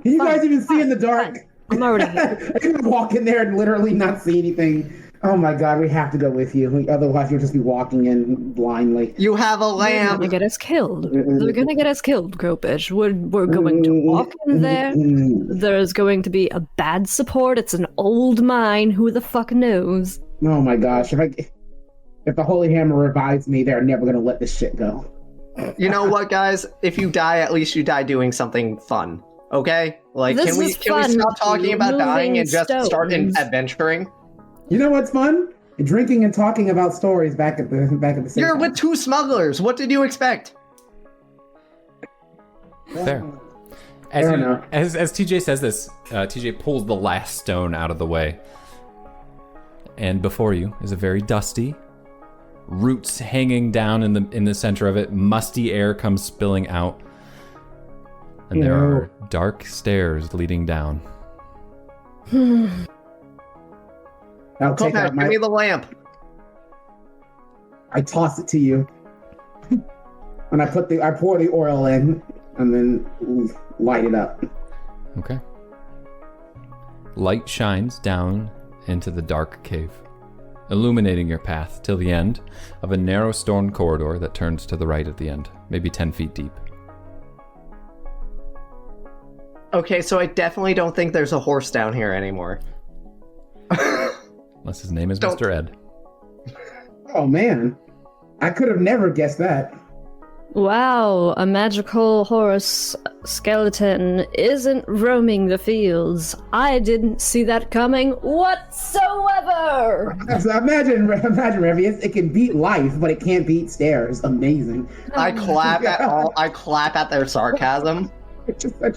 you guys even see in the dark? I'm already here. I can walk in there and literally not see anything. Oh my god, we have to go with you. Otherwise, you'll just be walking in blindly. You have a They're lamp. gonna get us killed. They're gonna get us killed, Gropish. We're going to walk in there. There's going to be a bad support. It's an old mine. Who the fuck knows? Oh my gosh. If the Holy Hammer revives me, they're never gonna let this shit go. You know what, guys? If you die, at least you die doing something fun. Okay? Like, This can we is fun. stop talking about dying and just start Stones. adventuring? You know what's fun? Drinking and talking about stories back at the safe You're house. with two smugglers. What did you expect? Fair. Fair enough. As TJ says this, TJ pulls the last stone out of the way. And before you is a very dusty, roots hanging down in the center of it, musty air comes spilling out. And there are dark stairs leading down. I'll take Kopesh, out my... give me the lamp. I toss it to you. And I pour the oil in and then light it up. Okay. Light shines down into the dark cave, illuminating your path till the end of a narrow stone corridor that turns to the right at the end, maybe 10 feet deep. Okay, so I definitely don't think there's a horse down here anymore. Unless his name is Mr. Ed. Oh man. I could have never guessed that. Wow, a magical horse skeleton isn't roaming the fields. I didn't see that coming whatsoever. So imagine Revius, it can beat life, but it can't beat stairs. Amazing. I clap at their sarcasm,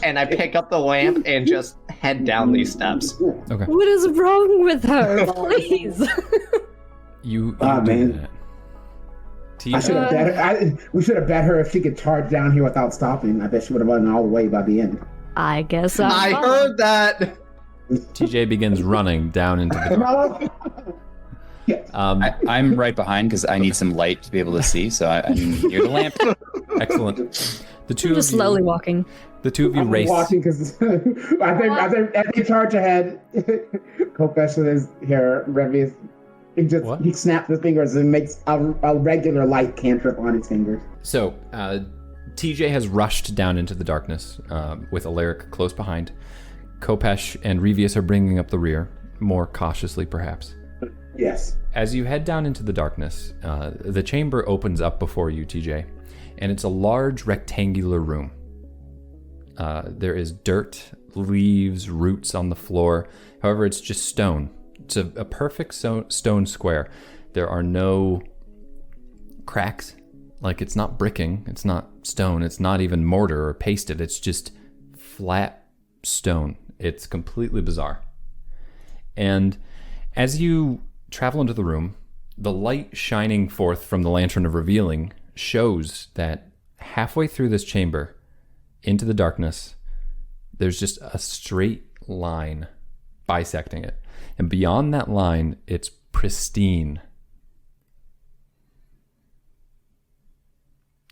and I pick up the lamp and just head down these steps. Okay. What is wrong with her? Please. You do man. that. I should have bet her. We should have bet her if she could charge down here without stopping. I bet she would have run all the way by the end. I guess I heard that. TJ begins running down into the dark. Yes. I'm right behind because I need some light to be able to see, so I'm near the lamp. Excellent. The two I'm of just you, slowly walking. The two of you I'm race. watching because I think as they charge ahead, Kopesh is here. Revius, he snaps his fingers and makes a regular light cantrip on his fingers. So, TJ has rushed down into the darkness with Alaric close behind. Kopesh and Revius are bringing up the rear, more cautiously perhaps. Yes. As you head down into the darkness, the chamber opens up before you, TJ, and it's a large rectangular room. There is dirt, leaves, roots on the floor. However, it's just stone. It's a perfect stone square. There are no cracks. Like, it's not bricking, it's not stone, it's not even mortar or pasted. It's just flat stone. It's completely bizarre. And as you travel into the room, The light shining forth from the lantern of revealing shows that halfway through this chamber, into the darkness, there's just a straight line bisecting it. And beyond that line, it's pristine.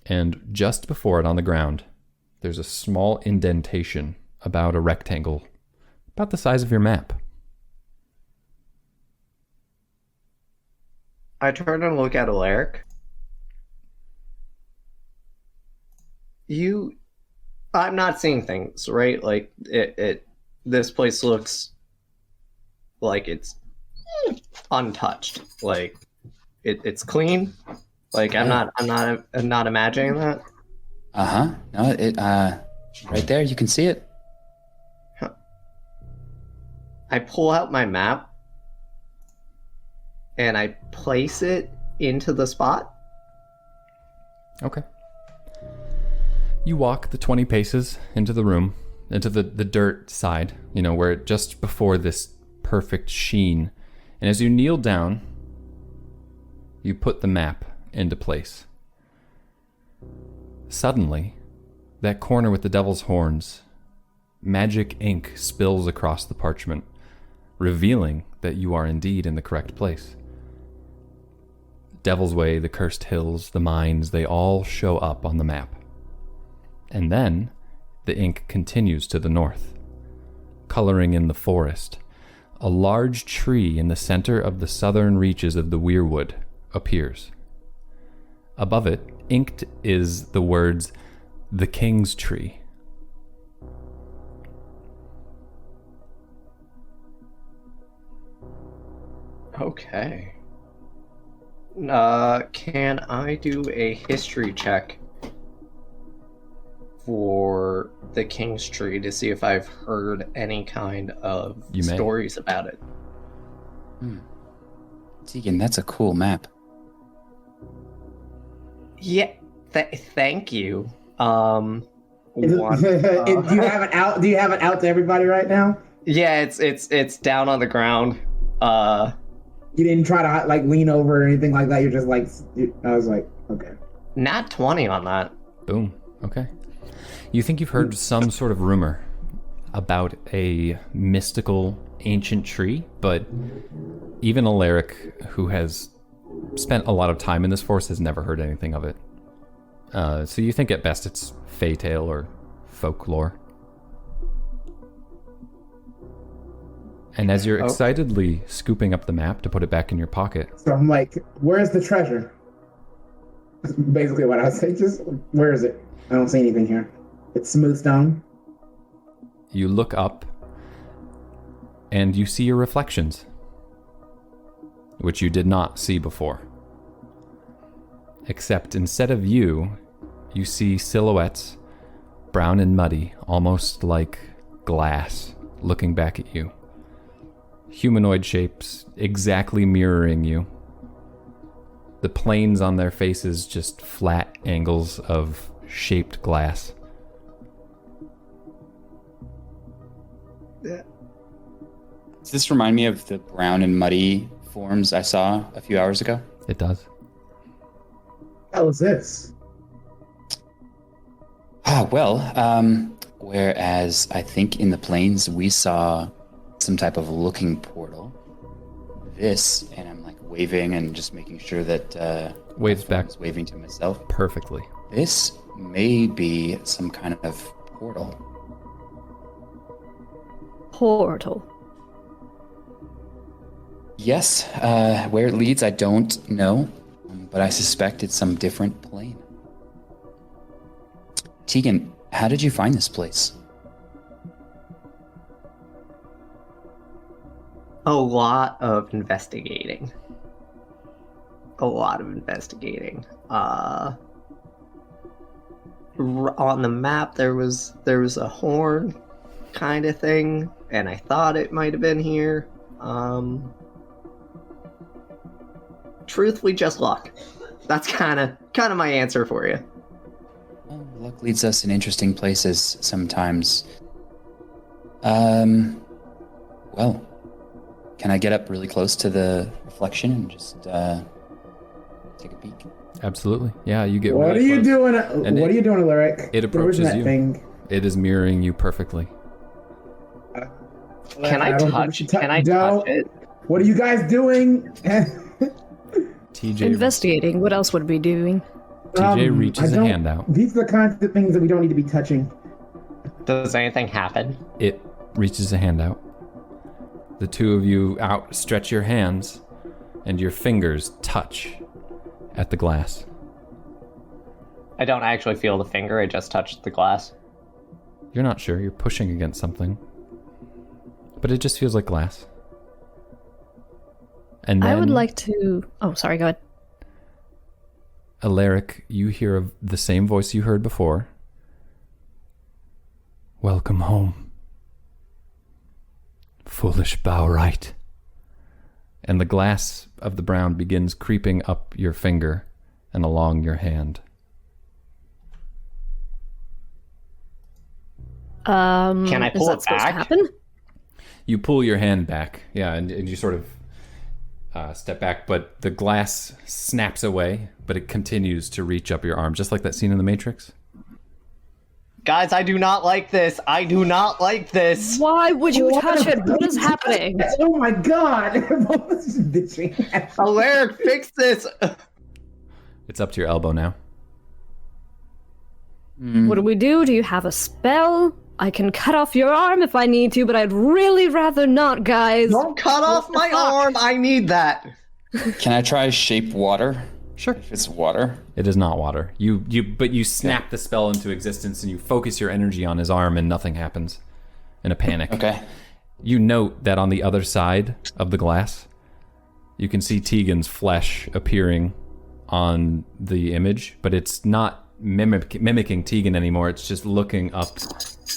And just before it on the ground, there's a small indentation about a rectangle, about the size of your map. I turn and look at Alaric. I'm not seeing things, right? Like this place looks like it's untouched. Like it's clean. Like I'm not imagining that. No, right there, you can see it. I pull out my map and I place it into the spot. Okay. You walk the 20 paces into the room, into the dirt side, where just before this perfect sheen. And as you kneel down, you put the map into place. Suddenly, that corner with the devil's horns, magic ink spills across the parchment, revealing that you are indeed in the correct place. Devil's Way, the Cursed Hills, the mines, they all show up on the map. And then, the ink continues to the north, coloring in the forest. A large tree in the center of the southern reaches of the Weirwood appears. Above it, inked, is the words, "The King's Tree." Okay. Can I do a history check for the King's Tree to see if I've heard any kind of stories about it? Tegan, that's a cool map. Yeah, thank you. Do you have it out? Do you have it out to everybody right now? Yeah, it's down on the ground. You didn't try to like lean over or anything like that. You're just like, I was like, okay. Nat 20 on that. Boom. Okay. You think you've heard some sort of rumor about a mystical ancient tree, but even Alaric, who has spent a lot of time in this forest, has never heard anything of it. So you think at best it's fae tale or folklore. And as you're excitedly scooping up the map to put it back in your pocket. So I'm like, where's the treasure? Basically what I was saying, just where is it? I don't see anything here. It's smooth stone. You look up and you see your reflections, which you did not see before. Except instead of you see silhouettes, brown and muddy, almost like glass, looking back at you. Humanoid shapes exactly mirroring you. The planes on their faces just flat angles of shaped glass. Does this remind me of the brown and muddy forms I saw a few hours ago? It does. How is this? Whereas I think in the plains we saw some type of looking portal. This, and I'm like waving and just making sure that waves back, waving to myself perfectly. This may be some kind of portal. Portal. Yes, where it leads, I don't know, but I suspect it's some different plane. Tegan, how did you find this place? A lot of investigating. On the map, there was a horn kind of thing, and I thought it might have been here. Truthfully, just luck. That's kind of my answer for you. Well, luck leads us in interesting places sometimes. Well, can I get up really close to the reflection and just take a peek? Absolutely. Yeah, you get. What really are you close. doing? And What are you doing, Alaric? It approaches that you. Thing? It is mirroring you perfectly. Can I touch it? What are you guys doing? TJ Investigating. What else would we be doing? TJ reaches a hand out. These are the kinds of things that we don't need to be touching. Does anything happen? It reaches a hand out. The two of you outstretch your hands, and your fingers touch at the glass. I don't actually feel the finger, I just touched the glass. You're not sure. You're pushing against something. But it just feels like glass. And then, I would like to... Oh, sorry, go ahead. Alaric, you hear the same voice you heard before. Welcome home, foolish Bowright. And the glass of the brown begins creeping up your finger and along your hand. Can I pull is that it supposed back? to happen? You pull your hand back, yeah, and you sort of step back, but the glass snaps away, but it continues to reach up your arm, just like that scene in The Matrix. Guys, I do not like this. I do not like this. Why would you touch it? What is happening? Oh my god! Alaric, fix this. It's up to your elbow now. What do we do? Do you have a spell? I can cut off your arm if I need to, but I'd really rather not, guys. Don't cut off my arm. I need that. Can I try shape water? Sure. If it's water. It is not water. But you snap the spell into existence and you focus your energy on his arm and nothing happens. In a panic. Okay. You note that on the other side of the glass, you can see Tegan's flesh appearing on the image, but it's not mimicking Tegan anymore. It's just looking up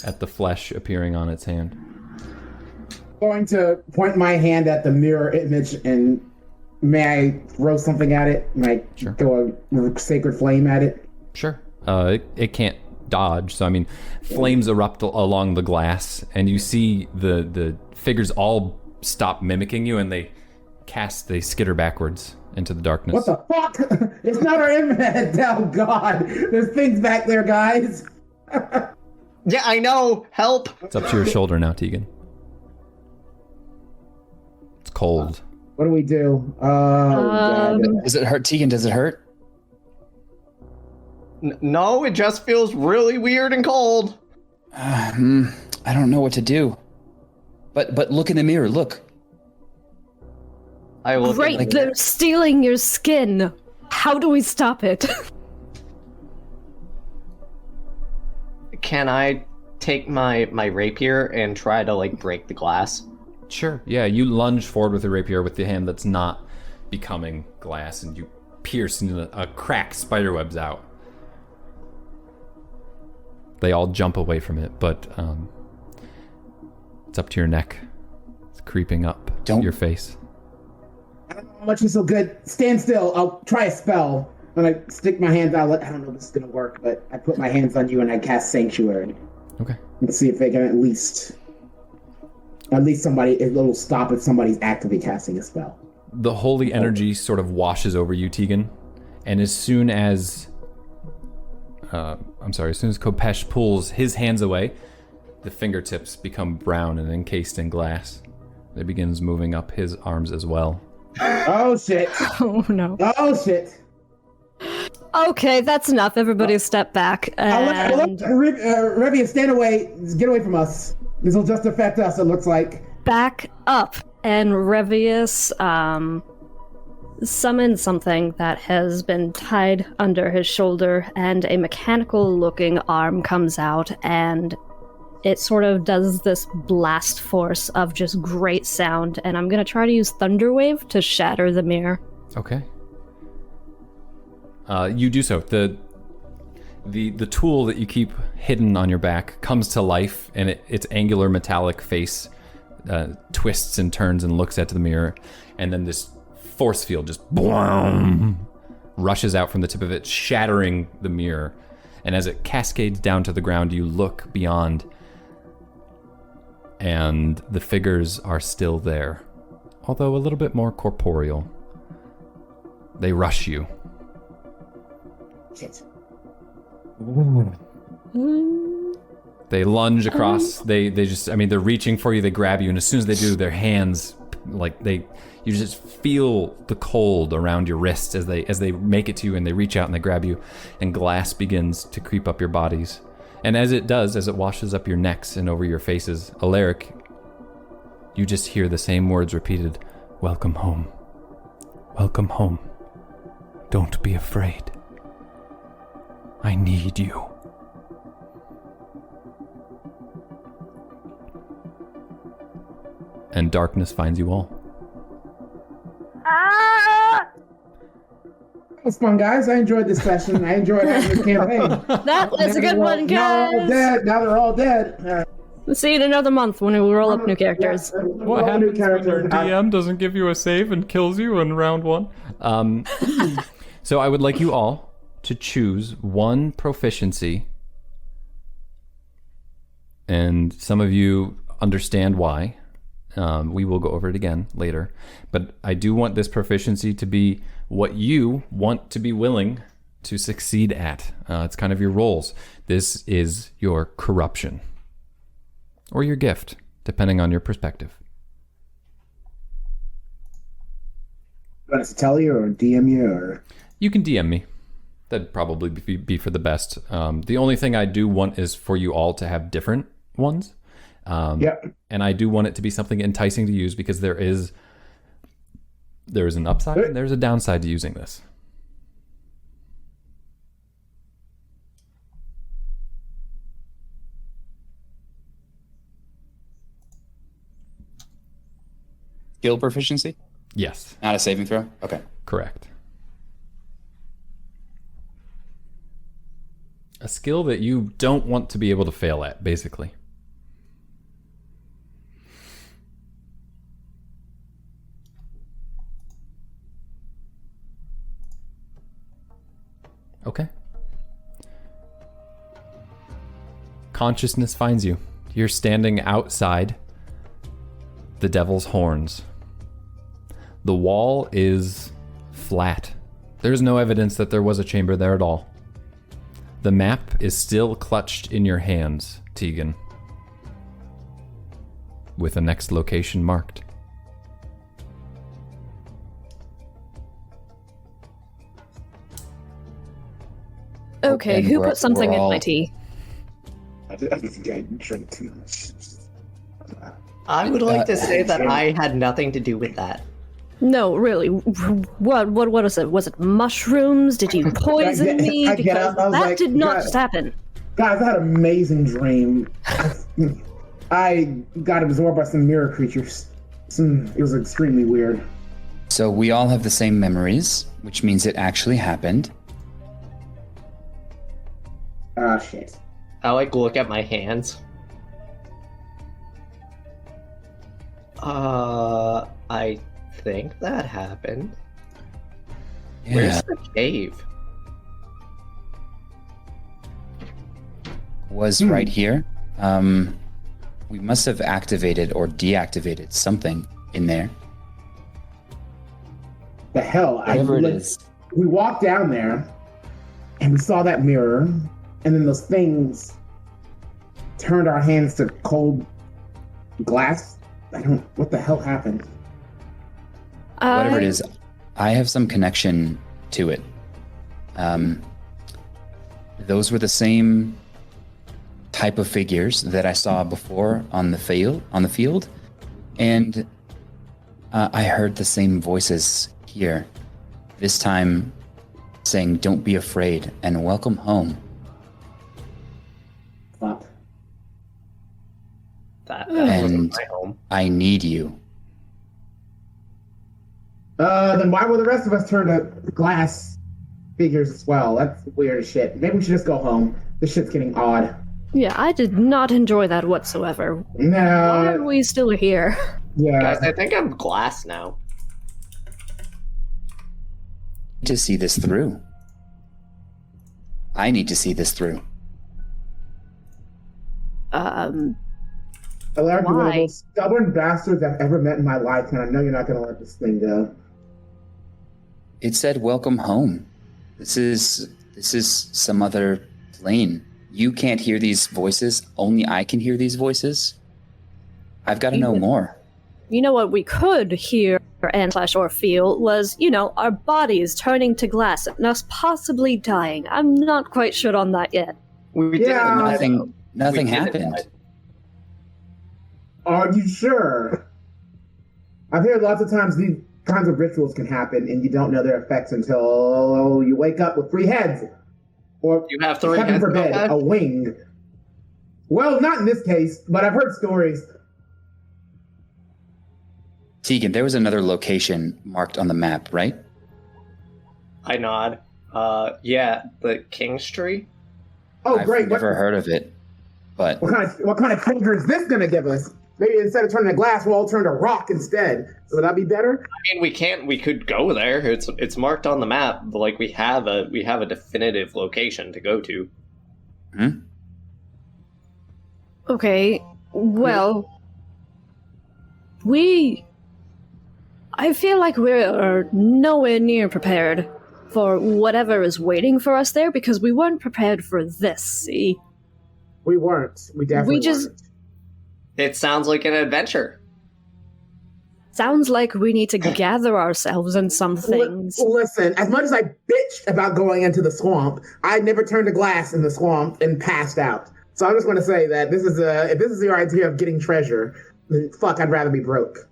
at the flesh appearing on its hand. I'm going to point my hand at the mirror image and may I throw something at it? May I throw a sacred flame at it? Sure. It can't dodge, so I mean, flames erupt along the glass, and you see the figures all stop mimicking you, and they skitter backwards into the darkness. What the fuck? It's not our image! Oh god! There's things back there, guys! Yeah, I know. Help. It's up to your shoulder now, Tegan. It's cold. What do we do? God. Does it hurt, Tegan? Does it hurt? No, it just feels really weird and cold. I don't know what to do. But look in the mirror. Look. I look Great, at they're stealing your skin. How do we stop it? Can I take my rapier and try to like break the glass? Sure. Yeah, you lunge forward with a rapier with the hand that's not becoming glass, and you pierce into a crack, spiderwebs out. They all jump away from it, but it's up to your neck. It's creeping up your face. I don't know how much is so good. Stand still. I'll try a spell. When I stick my hands out, I don't know if this is gonna work, but I put my hands on you and I cast Sanctuary. Okay. Let's see if they can at least somebody, it'll stop if somebody's actively casting a spell. The holy energy sort of washes over you, Tegan, and as soon as Kopesh pulls his hands away, the fingertips become brown and encased in glass. It begins moving up his arms as well. Oh shit! Oh no. Oh shit! Okay, that's enough. Everybody step back. And Revia, stand away. Get away from us. This will just affect us, it looks like. back up. And Revius summons something that has been tied under his shoulder, and a mechanical-looking arm comes out, and it sort of does this blast force of just great sound, and I'm going to try to use Thunderwave to shatter the mirror. Okay. You do so. The tool that you keep hidden on your back comes to life, and its angular metallic face twists and turns and looks at the mirror, and then this force field just boom, rushes out from the tip of it, shattering the mirror. And as it cascades down to the ground, you look beyond, and the figures are still there. although a little bit more corporeal. They rush you. Shit. They lunge across. They just, I mean, they're reaching for you. They grab you, and as soon as they do, their hands, you just feel the cold around your wrists as they make it to you, and they reach out and they grab you, and glass begins to creep up your bodies. And as it does, as it washes up your necks and over your faces, Alaric, you just hear the same words repeated: "Welcome home. Welcome home. Don't be afraid. I need you." And darkness finds you all. It was fun, guys. I enjoyed this session. I enjoyed having this campaign. That was a good one, Now they're all guys. dead. Now they're all dead. We'll see you in another month when we roll up new characters. What happens when your DM doesn't give you a save and kills you in round 1? So I would like you all to choose one proficiency, and some of you understand why. We will go over it again later, but I do want this proficiency to be what you want to be willing to succeed at. It's kind of your roles. This is your corruption, or your gift, depending on your perspective. You want us to tell you or DM you or? You can DM me. That'd probably be for the best. The only thing I do want is for you all to have different ones. Yep. And I do want it to be something enticing to use, because there is an upside and there's a downside to using this. Skill proficiency? Yes, Not a saving throw? Okay. correct. A skill that you don't want to be able to fail at, basically. Okay. Consciousness finds you. You're standing outside the Devil's Horns. The wall is flat. There's no evidence that there was a chamber there at all. The map is still clutched in your hands, Tegan, with a next location marked. Okay, And who we're- put something we're in my all- tea? I didn't drink too much. I would like to say that I had nothing to do with that. No, really. What was it? Was it mushrooms? Did you poison me? I get Because up, I was that like, did not God. just happen. Guys, I had an amazing dream. I got absorbed by some mirror creatures. It was extremely weird. So we all have the same memories, which means it actually happened. Ah, shit. I look at my hands. I think that happened. Yeah. Where's the cave? Was right here. We must have activated or deactivated something in there. The hell? Whatever it is. We walked down there, and we saw that mirror, and then those things turned our hands to cold glass. What the hell happened? Whatever it is, I have some connection to it. Those were the same type of figures that I saw before on the field, and I heard the same voices here. This time, saying, "Don't be afraid," and "Welcome home." Fuck. That And- wasn't my home. I need you. Then why were the rest of us turn to glass figures as well? That's weird as shit. Maybe we should just go home. This shit's getting odd. Yeah, I did not enjoy that whatsoever. Why are No. we still here? Yeah. Guys, I think I'm glass now. To see this through. I need to see this through. Alaric, you're one of the Why? most stubborn bastards I've ever met in my life, and I know you're not going to let this thing go. It said welcome home. This is some other plane. You can't hear these voices. Only I can hear these voices. I've got to know more. You know what we could hear and/or feel was, our bodies turning to glass and us possibly dying. I'm not quite sure on that yet. We Yeah. didn't. Nothing We didn't happened. die. Are you sure? I've heard lots of times these kinds of rituals can happen, and you don't know their effects until you wake up with 3 heads. Or, You have 3 heaven heads. forbid, Okay? a wing. Well, not in this case, but I've heard stories. Tegan, there was another location marked on the map, right? I nod. Yeah, the King's Tree. Oh, I've great. never heard of it, but What kind of treasure is this going to give us? Maybe instead of turning to glass, we'll all turn to rock instead. Would that be better? I mean, we could go there. It's marked on the map. Like we have a definitive location to go to. Okay, well, I feel like we're nowhere near prepared for whatever is waiting for us there because we weren't prepared for this, see? We weren't. We definitely weren't. It sounds like an adventure. Sounds like we need to gather ourselves in some things. Listen, as much as I bitched about going into the swamp, I never turned to glass in the swamp and passed out. So I'm just going to say that if this is your idea of getting treasure, then fuck, I'd rather be broke.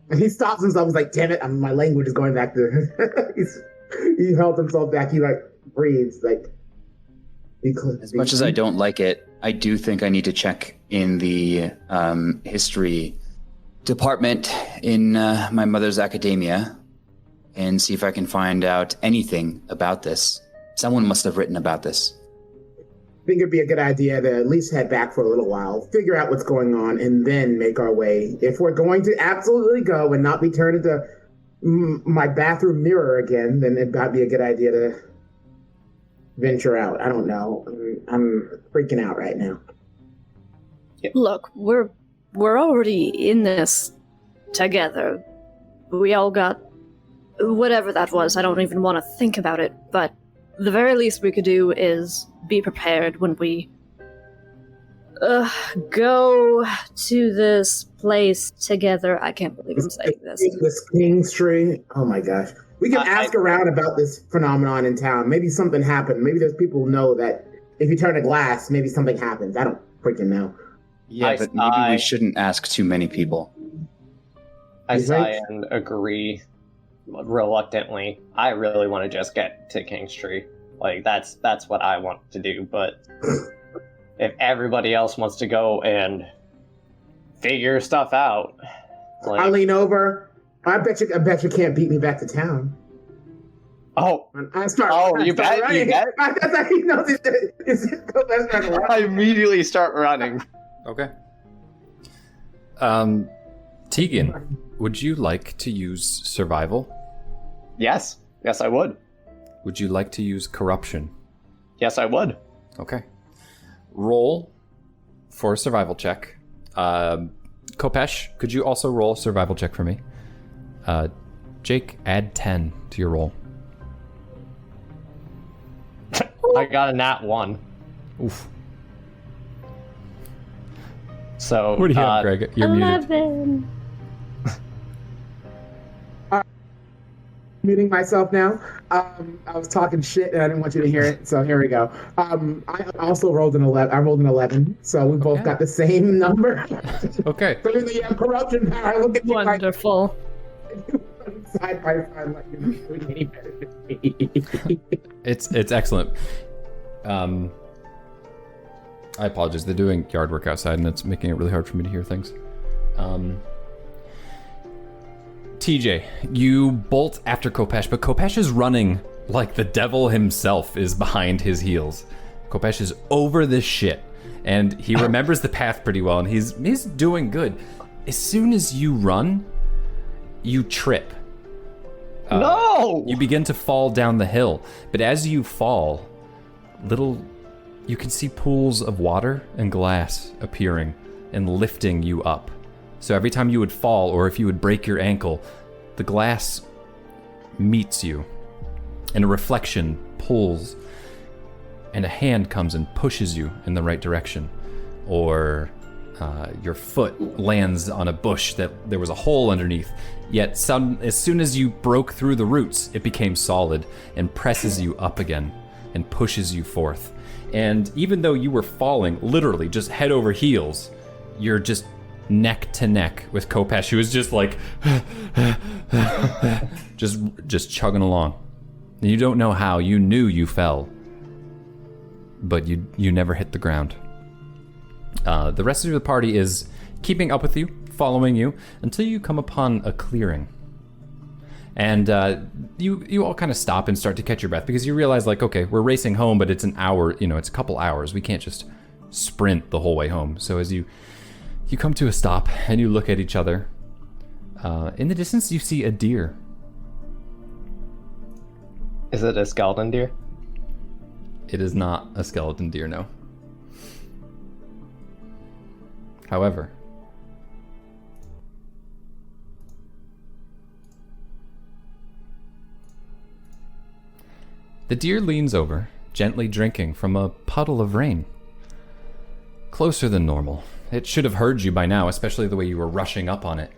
And he stops himself. He's like, damn it, my language is going back to... he held himself back. He breathes as much as I don't like it, I do think I need to check in the history department in my mother's academia and see if I can find out anything about this. Someone must have written about this. I think it'd be a good idea to at least head back for a little while, figure out what's going on, and then make our way. If we're going to absolutely go and not be turned into my bathroom mirror again, then it'd be a good idea to venture out. I don't know. I'm freaking out right now. Look, we're already in this together. We all got whatever that was. I don't even want to think about it, but the very least we could do is be prepared when we go to this place together. I can't believe I'm saying this. This King's Tree. Oh my gosh. We can ask around about this phenomenon in town. Maybe something happened. Maybe there's people who know that if you turn to glass, maybe something happens. I don't freaking know. Yeah, but maybe we shouldn't ask too many people. I sigh and agree reluctantly. I really want to just get to King's Tree. Like that's what I want to do, but if everybody else wants to go and figure stuff out, I lean over. I bet you can't beat me back to town. Oh, I start. You bet. That's how he knows I immediately start running. Okay. Tegan, would you like to use survival? Yes, I would. Would you like to use corruption? Yes, I would. Okay. Roll for a survival check. Kopesh, could you also roll a survival check for me? Jake, add 10 to your roll. I got a nat 1. Oof. So What do you have, Greg? You're 11. Muting myself now. I was talking shit and I didn't want you to hear it, so here we go. I also rolled an 11. I rolled an 11, so we both got the same number. Okay. So you have corruption power. Look at you. Wonderful. Side by side, like you're not doing any better than me. It's excellent. I apologize. They're doing yard work outside, and it's making it really hard for me to hear things. TJ, you bolt after Kopesh, but Kopesh is running like the devil himself is behind his heels. Kopesh is over this shit, and he remembers the path pretty well, and he's doing good. As soon as you run, you trip. No! You begin to fall down the hill, but as you fall, you can see pools of water and glass appearing and lifting you up. So every time you would fall, or if you would break your ankle, the glass meets you, and a reflection pulls, and a hand comes and pushes you in the right direction. Or your foot lands on a bush that there was a hole underneath, yet as soon as you broke through the roots, it became solid and presses you up again and pushes you forth. And even though you were falling, literally just head over heels, you're just neck to neck with Kopesh, who is just like, just chugging along. And you don't know how. You knew you fell, but you never hit the ground. The rest of the party is keeping up with you, following you, until you come upon a clearing. And you all kind of stop and start to catch your breath, because you realize, like, okay, we're racing home, but it's an hour, it's a couple hours. We can't just sprint the whole way home. So as you come to a stop and you look at each other, in the distance you see a deer. Is it a skeleton deer? It is not a skeleton deer, no. However, the deer leans over, gently drinking from a puddle of rain. Closer than normal. It should have heard you by now, especially the way you were rushing up on it.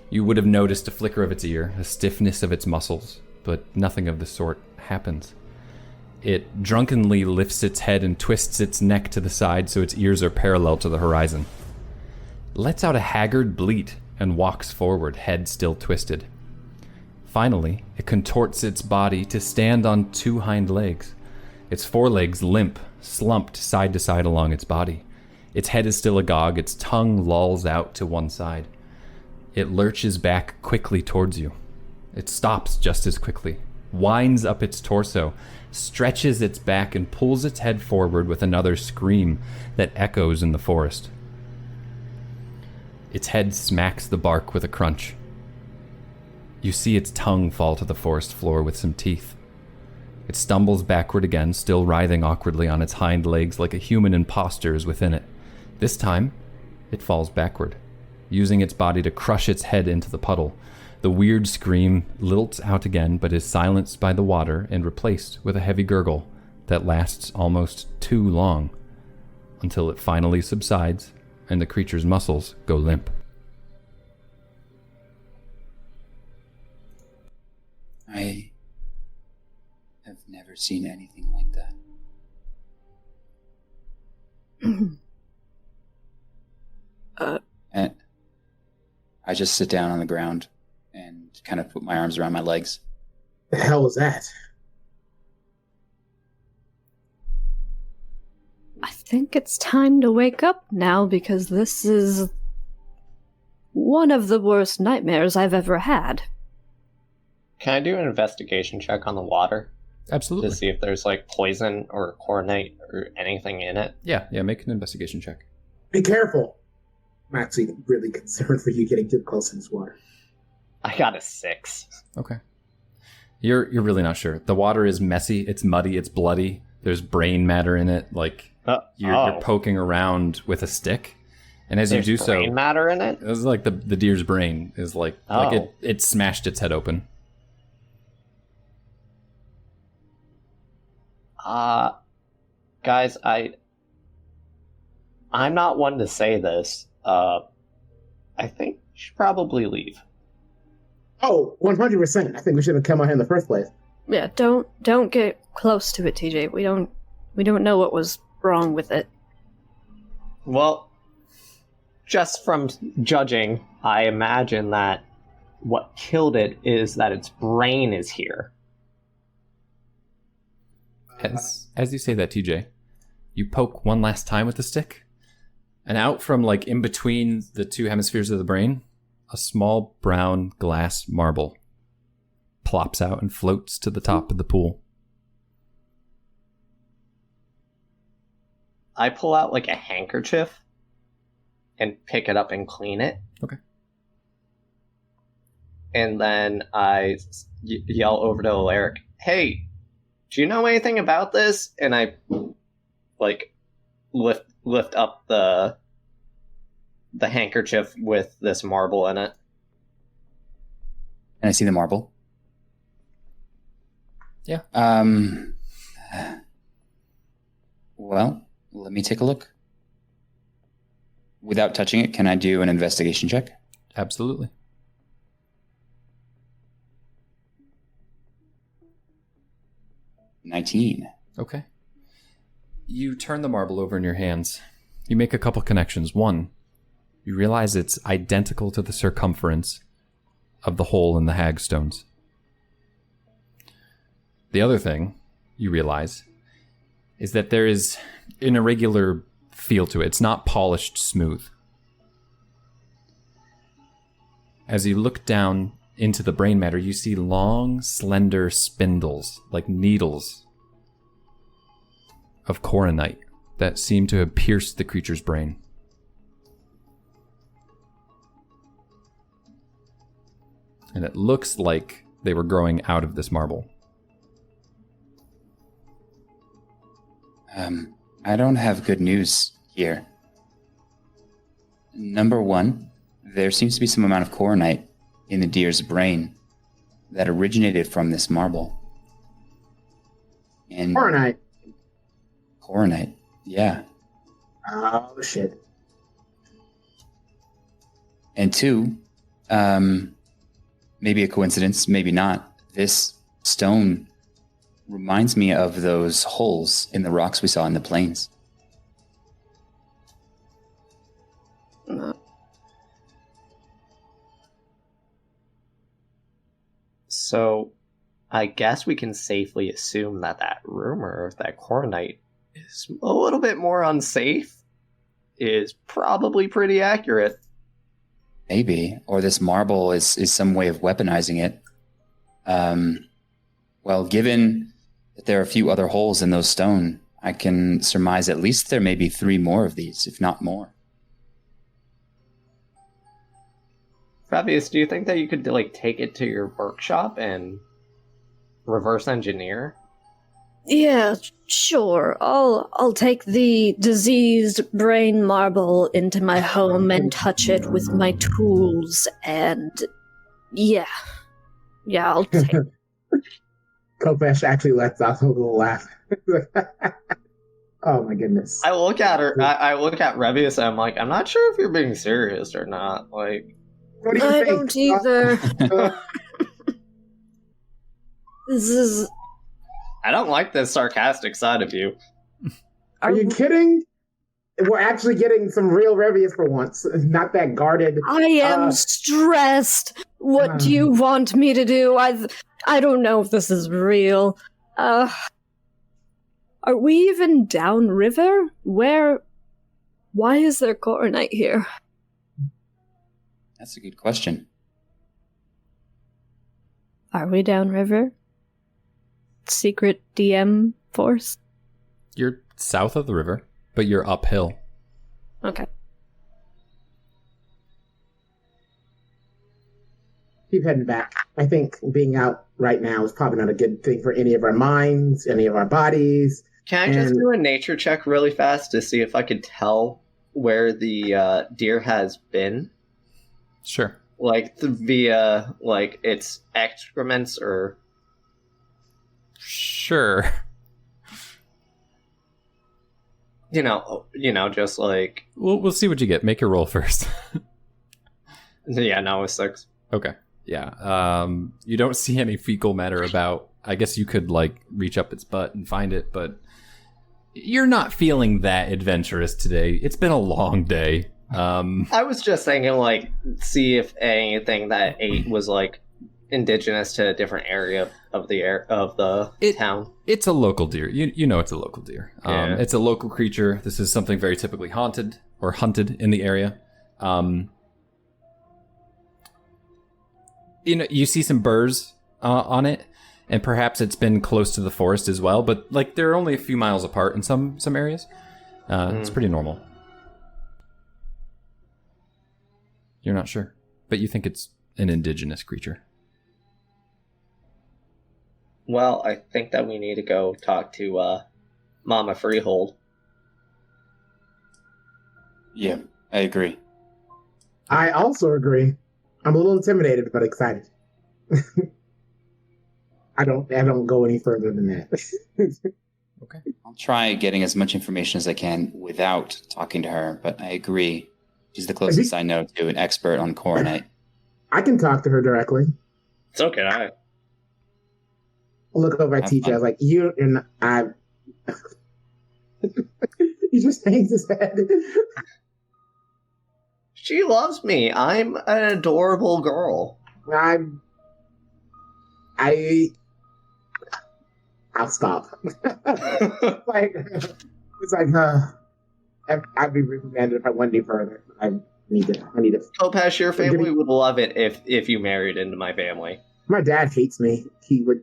You would have noticed a flicker of its ear, a stiffness of its muscles, but nothing of the sort happens. It drunkenly lifts its head and twists its neck to the side so its ears are parallel to the horizon. Lets out a haggard bleat and walks forward, head still twisted. Finally, it contorts its body to stand on two hind legs. Its forelegs limp, slumped side to side along its body. Its head is still agog, its tongue lolls out to one side. It lurches back quickly towards you. It stops just as quickly, winds up its torso, stretches its back, and pulls its head forward with another scream that echoes in the forest. Its head smacks the bark with a crunch. You see its tongue fall to the forest floor with some teeth. It stumbles backward again, still writhing awkwardly on its hind legs like a human imposter is within it. This time, it falls backward, using its body to crush its head into the puddle. The weird scream lilts out again, but is silenced by the water and replaced with a heavy gurgle that lasts almost too long, until it finally subsides and the creature's muscles go limp. I have never seen anything like that. And I just sit down on the ground and kind of put my arms around my legs. The hell was that? I think it's time to wake up now, because this is one of the worst nightmares I've ever had. Can I do an investigation check on the water? Absolutely. To see if there's like poison or coronite or anything in it? Yeah, make an investigation check. Be careful. I'm actually really concerned for you getting too close to this water. I got a 6. Okay. You're really not sure. The water is messy, it's muddy, it's bloody. There's brain matter in it. Like, you're poking around with a stick. And as There's you do so, brain matter in it? it's like the deer's brain is like it smashed its head open. Guys, I'm not one to say this. I think we should probably leave. Oh, 100%. I think we should have come out here in the first place. Yeah, don't get close to it, TJ. We don't know what was wrong with it. Well, just from judging, I imagine that what killed it is that its brain is here. As you say that, TJ, you poke one last time with the stick, and out from like in between the two hemispheres of the brain, a small brown glass marble plops out and floats to the top of the pool. I pull out like a handkerchief and pick it up and clean it. Okay. And then I yell over to Alaric, "Hey, do you know anything about this?" And I like lift up the the handkerchief with this marble in it. And I see the marble. Yeah. Well, let me take a look. Without touching it, can I do an investigation check? Absolutely. $19. Okay. You turn the marble over in your hands. You make a couple connections. One, you realize it's identical to the circumference of the hole in the hagstones. The other thing you realize is that there is an irregular feel to it. It's not polished smooth. As you look down into the brain matter, you see long, slender spindles, like needles of coronite that seem to have pierced the creature's brain. And it looks like they were growing out of this marble. I don't have good news here. Number one, there seems to be some amount of coronite in the deer's brain that originated from this marble. And Coronite. Coronite, yeah. Oh, shit. And two, maybe a coincidence, maybe not. This stone reminds me of those holes in the rocks we saw in the plains. So, I guess we can safely assume that that rumor of that coronite is a little bit more unsafe is probably pretty accurate. Maybe. Or this marble is some way of weaponizing it. Well, given that there are a few other holes in those stone, I can surmise at least there may be 3 more of these, if not more. Fabius, do you think that you could take it to your workshop and reverse engineer? Yeah, sure. I'll take the diseased brain marble into my home and touch it with my tools, and yeah, I'll take it. Kopesh actually lets out a little laugh. Oh my goodness. I look at her. I look at Revius, and I'm like, I'm not sure if you're being serious or not. Like, What do you I think? don't either. This is. I don't like this sarcastic side of you. Are you kidding? We're actually getting some real Revius for once. Not that guarded. I am stressed. What do you want me to do? I don't know if this is real. Are we even downriver? Why is there coronite here? That's a good question. Are we downriver? Secret DM force? You're south of the river, but you're uphill. Okay. Keep heading back. I think being out right now is probably not a good thing for any of our minds, any of our bodies. Can I just do a nature check really fast to see if I could tell where the deer has been? Sure. Via its excrements or... Sure. Just like... We'll see what you get. Make your roll first. Yeah, no, it's 6. Okay. Yeah. You don't see any fecal matter about. I guess you could reach up its butt and find it, but you're not feeling that adventurous today. It's been a long day. I was just thinking, see if anything that ate was indigenous to a different area of the town. It's a local deer. You know it's a local deer. Yeah. It's a local creature. This is something very typically haunted or hunted in the area. You see some burrs on it, and perhaps it's been close to the forest as well, but they're only a few miles apart in some areas. It's pretty normal. You're not sure, but you think it's an indigenous creature. Well, I think that we need to go talk to Mama Freehold. Yeah, I agree. I also agree. I'm a little intimidated, but excited. I don't go any further than that. Okay. I'll try getting as much information as I can without talking to her, but I agree. She's the closest I know to an expert on coronite. I can talk to her directly. So can I. I'll look over at Have TJ. fun. I was like, you're not. He just hangs his head. She loves me. I'm an adorable girl. I'll stop. It's like, I'd be reprimanded if I went any further. I need to. Kopesh, your family would love it if you married into my family. My dad hates me. He would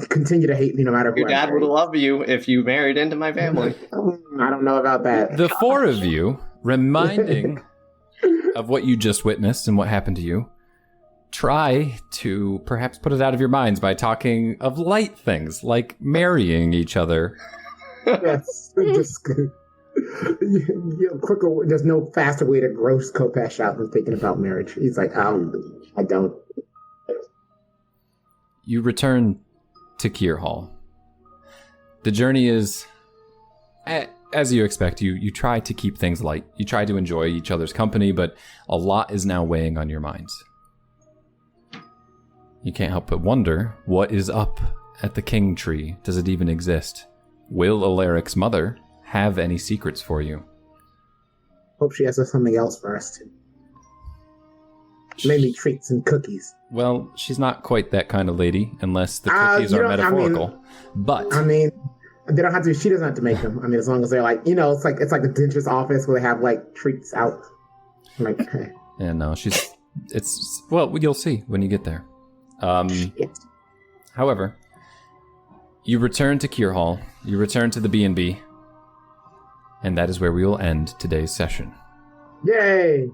continue to hate me no matter who Your I dad would married. love you if you married into my family. I don't know about that. The four of you, reminding of what you just witnessed and what happened to you, try to perhaps put it out of your minds by talking of light things like marrying each other. Yes, just quicker. There's no faster way to gross Kopesh out than thinking about marriage. He's like, I don't. You return to Kier Hall. The journey is, as you expect, you try to keep things light. You try to enjoy each other's company, but a lot is now weighing on your minds. You can't help but wonder, what is up at the King Tree? Does it even exist? Will Alaric's mother have any secrets for you? Hope she has something else for us too. Maybe treats and cookies. Well, she's not quite that kind of lady, unless the cookies are metaphorical. But I mean, they don't have to. She doesn't have to make them. I mean, as long as they're like, it's like the dentist's office where they have like treats out. Like, hey. yeah, no, well, you'll see when you get there. However, you return to Kier Hall. You return to the B&B, and that is where we will end today's session. Yay!